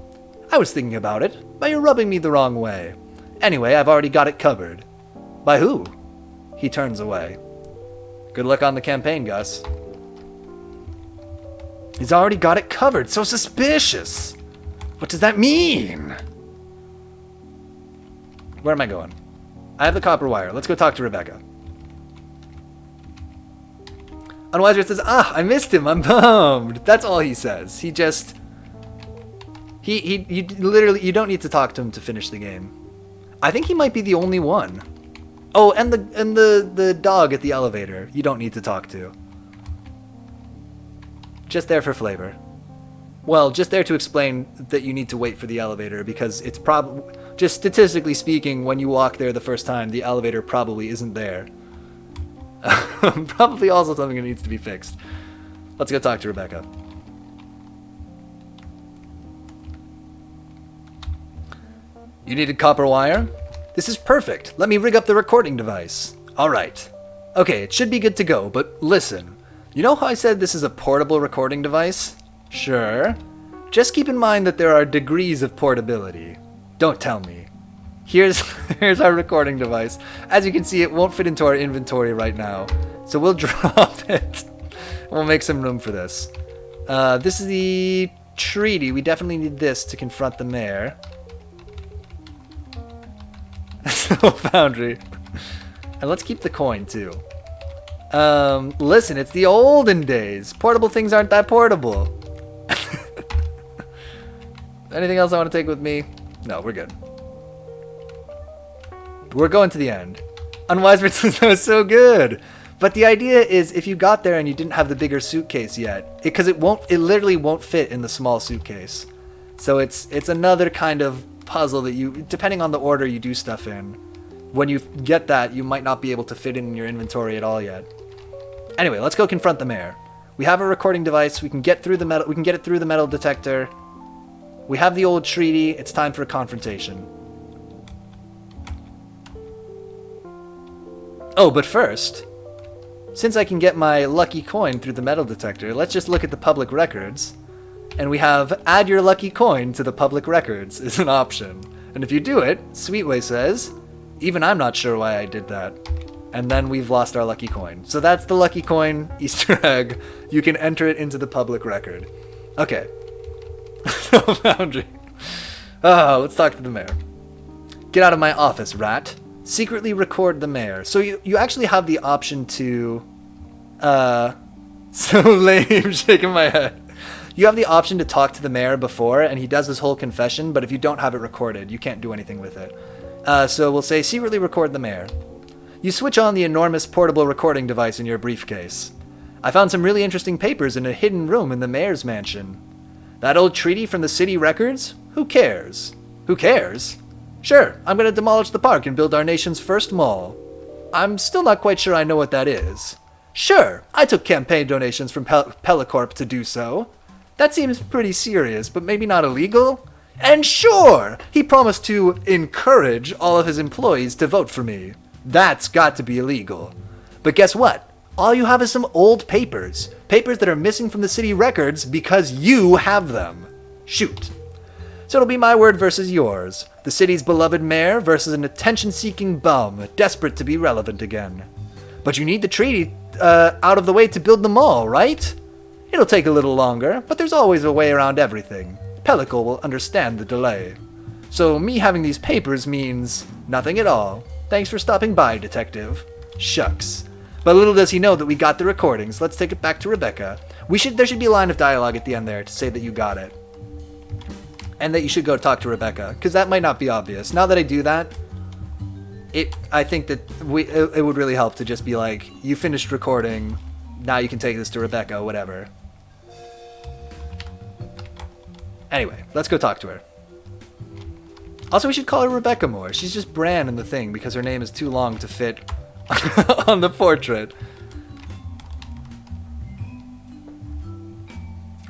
I was thinking about it, but you're rubbing me the wrong way. Anyway, I've already got it covered. By who? He turns away. Good luck on the campaign, Gus. He's already got it covered. So suspicious. What does that mean? Where am I going? I have the copper wire. Let's go talk to Rebecca. Unwiser says, I missed him. I'm bummed. That's all he says. He literally, you don't need to talk to him to finish the game. I think he might be the only one. Oh, and the dog at the elevator, you don't need to talk to. Just there for flavor. Well, just there to explain that you need to wait for the elevator because it's probably, just statistically speaking, when you walk there the first time, the elevator probably isn't there. Probably also something that needs to be fixed. Let's go talk to Rebecca. You needed copper wire? This is perfect. Let me rig up the recording device. Alright. Okay, it should be good to go, but listen. You know how I said this is a portable recording device? Sure. Just keep in mind that there are degrees of portability. Don't tell me. Here's our recording device. As you can see, it won't fit into our inventory right now. So we'll drop it. We'll make some room for this. This is the treaty. We definitely need this to confront the mayor. So foundry. And let's keep the coin too. Listen, it's the olden days. Portable things aren't that portable. Anything else I want to take with me? No, we're good. We're going to the end. Unwise says that was so good. But the idea is if you got there and you didn't have the bigger suitcase yet, because it literally won't fit in the small suitcase. So it's another kind of puzzle that you, depending on the order you do stuff in, when you get that, you might not be able to fit it in your inventory at all yet. Anyway, let's go confront the mayor. We have a recording device. We can get through the metal. We can get it through the metal detector. We have the old treaty. It's time for a confrontation. Oh, but first, since I can get my lucky coin through the metal detector, let's just look at the public records. And we have add your lucky coin to the public records is an option. And if you do it, Sweetwhey says, even I'm not sure why I did that. And then we've lost our lucky coin. So that's the lucky coin Easter egg. You can enter it into the public record. Okay. Foundry. Oh, let's talk to the mayor. Get out of my office, rat. Secretly record the mayor. So you actually have the option to... So lame, shaking my head. You have the option to talk to the mayor before, and he does his whole confession, but if you don't have it recorded, you can't do anything with it. So we'll say secretly record the mayor. You switch on the enormous portable recording device in your briefcase. I found some really interesting papers in a hidden room in the mayor's mansion. That old treaty from the city records? Who cares? Who cares? Sure, I'm going to demolish the park and build our nation's first mall. I'm still not quite sure I know what that is. Sure, I took campaign donations from Pelicorp to do so. That seems pretty serious, but maybe not illegal? And sure, he promised to encourage all of his employees to vote for me. That's got to be illegal. But guess what? All you have is some old papers. Papers that are missing from the city records because you have them. Shoot. So it'll be my word versus yours. The city's beloved mayor versus an attention-seeking bum, desperate to be relevant again. But you need the treaty out of the way to build the mall, right? It'll take a little longer, but there's always a way around everything. Pellicle will understand the delay. So me having these papers means nothing at all. Thanks for stopping by, detective. Shucks. But little does he know that we got the recordings. Let's take it back to Rebecca. There should be a line of dialogue at the end there to say that you got it. And that you should go talk to Rebecca, because that might not be obvious. Now that I do that, I think that it would really help to just be like, you finished recording, now you can take this to Rebecca, whatever. Anyway, let's go talk to her. Also, we should call her Rebecca more. She's just Bran in the thing because her name is too long to fit on the portrait.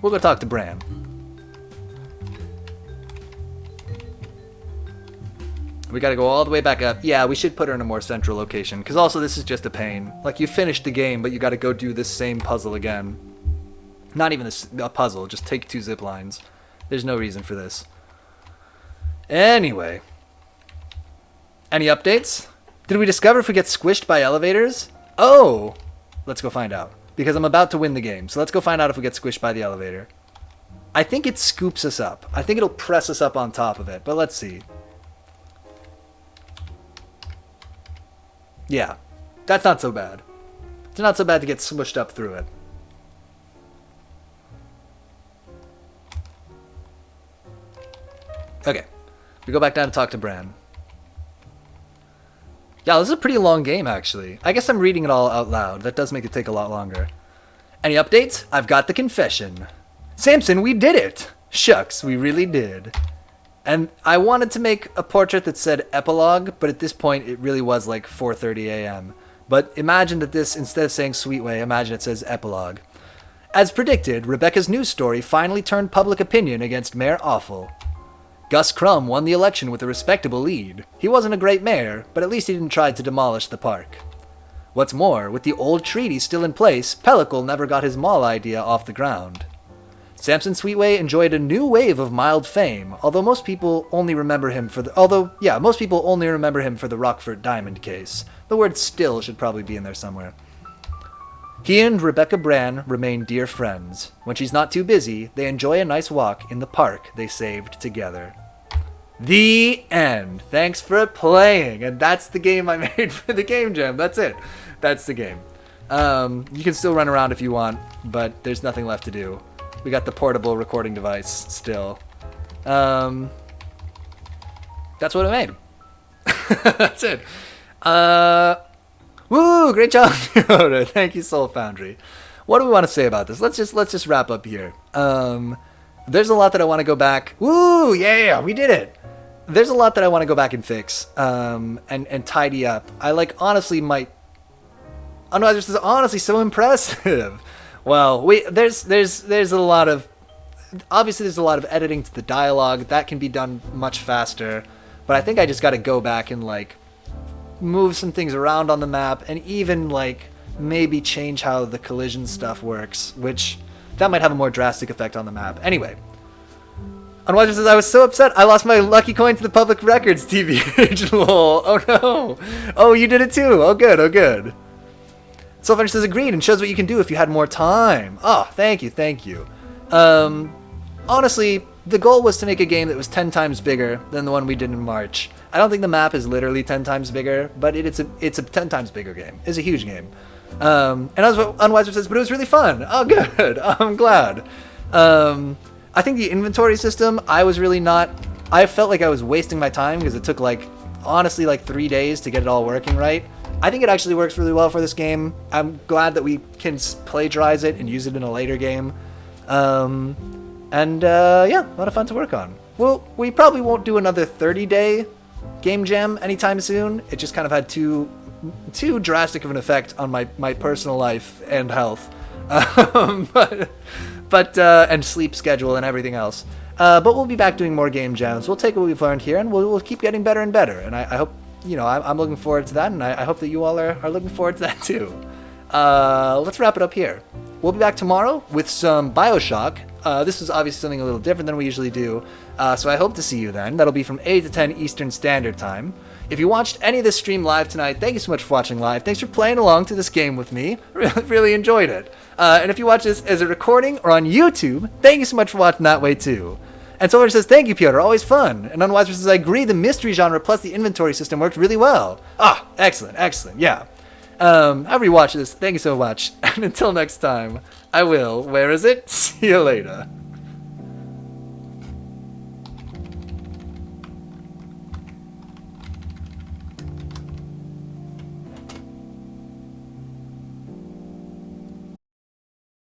We'll go talk to Bran. We gotta go all the way back up. Yeah, we should put her in a more central location, because also this is just a pain. Like, you finished the game, but you gotta go do this same puzzle again. Not even a puzzle, just take 2 zip lines. There's no reason for this. Anyway. Any updates? Did we discover if we get squished by elevators? Oh! Let's go find out. Because I'm about to win the game, so let's go find out if we get squished by the elevator. I think it scoops us up. I think it'll press us up on top of it, but let's see. Yeah, that's not so bad. It's not so bad to get smushed up through it. Okay, we go back down to talk to Bran. Yeah, this is a pretty long game, actually. I guess I'm reading it all out loud. That does make it take a lot longer. Any updates? I've got the confession. Samson, we did it! Shucks, we really did. And I wanted to make a portrait that said epilogue, but at this point it really was like 4:30 a.m. But imagine that this, instead of saying Sweetwhey, imagine it says epilogue. As predicted, Rebecca's news story finally turned public opinion against Mayor Awful. Gus Crumb won the election with a respectable lead. He wasn't a great mayor, but at least he didn't try to demolish the park. What's more, with the old treaty still in place, Pellicle never got his mall idea off the ground. Samson Sweetwhey enjoyed a new wave of mild fame, although most people only remember him for the Rockford Diamond case. The word still should probably be in there somewhere. He and Rebecca Bran remain dear friends. When she's not too busy, they enjoy a nice walk in the park they saved together. The end. Thanks for playing. And that's the game I made for the game jam. That's it. That's the game. You can still run around if you want, but there's nothing left to do. We got the portable recording device still. That's what I made. That's it. Woo! Great job, Yoda. Thank you, Soul Foundry. What do we want to say about this? Let's just wrap up here. There's a lot that I want to go back. Woo! Yeah, we did it. There's a lot that I want to go back and fix, and tidy up. I honestly might. Oh no, this is honestly so impressive. Well, there's a lot of, obviously there's a lot of editing to the dialogue that can be done much faster, but I think I just got to go back and move some things around on the map, and even maybe change how the collision stuff works, which that might have a more drastic effect on the map. Anyway, Unwatcher says, I was so upset I lost my lucky coin to the public records TV. Lol. Oh no. Oh, you did it too. Oh good. Oh good. Soulfinder says agreed and shows what you can do if you had more time. Oh, thank you. Honestly, the goal was to make a game that was 10 times bigger than the one we did in March. I don't think the map is literally 10 times bigger, but it's a 10 times bigger game. It's a huge game. And as what Unwiser says, but it was really fun. Oh, good. I'm glad. I think the inventory system, I felt like I was wasting my time because it took honestly 3 days to get it all working right. I think it actually works really well for this game. I'm glad that we can plagiarize it and use it in a later game. Yeah, a lot of fun to work on. Well, we probably won't do another 30-day game jam anytime soon. It just kind of had too drastic of an effect on my personal life and health, and sleep schedule and everything else. But we'll be back doing more game jams. We'll take what we've learned here and we'll keep getting better and better. And I hope, I'm looking forward to that, and I hope that you all are looking forward to that too. Let's wrap it up here. We'll be back tomorrow with some Bioshock. This is obviously something a little different than we usually do, so I hope to see you then. That'll be from 8 to 10 Eastern Standard Time. If you watched any of this stream live tonight, thank you so much for watching live. Thanks for playing along to this game with me. Really enjoyed it. And if you watch this as a recording or on YouTube, thank you so much for watching that way too. And Soldier says, thank you, Piotr, always fun. And Unwiser says, I agree, the mystery genre plus the inventory system worked really well. Ah, excellent, yeah. However you watch this, thank you so much. And until next time, I will, where is it? See you later.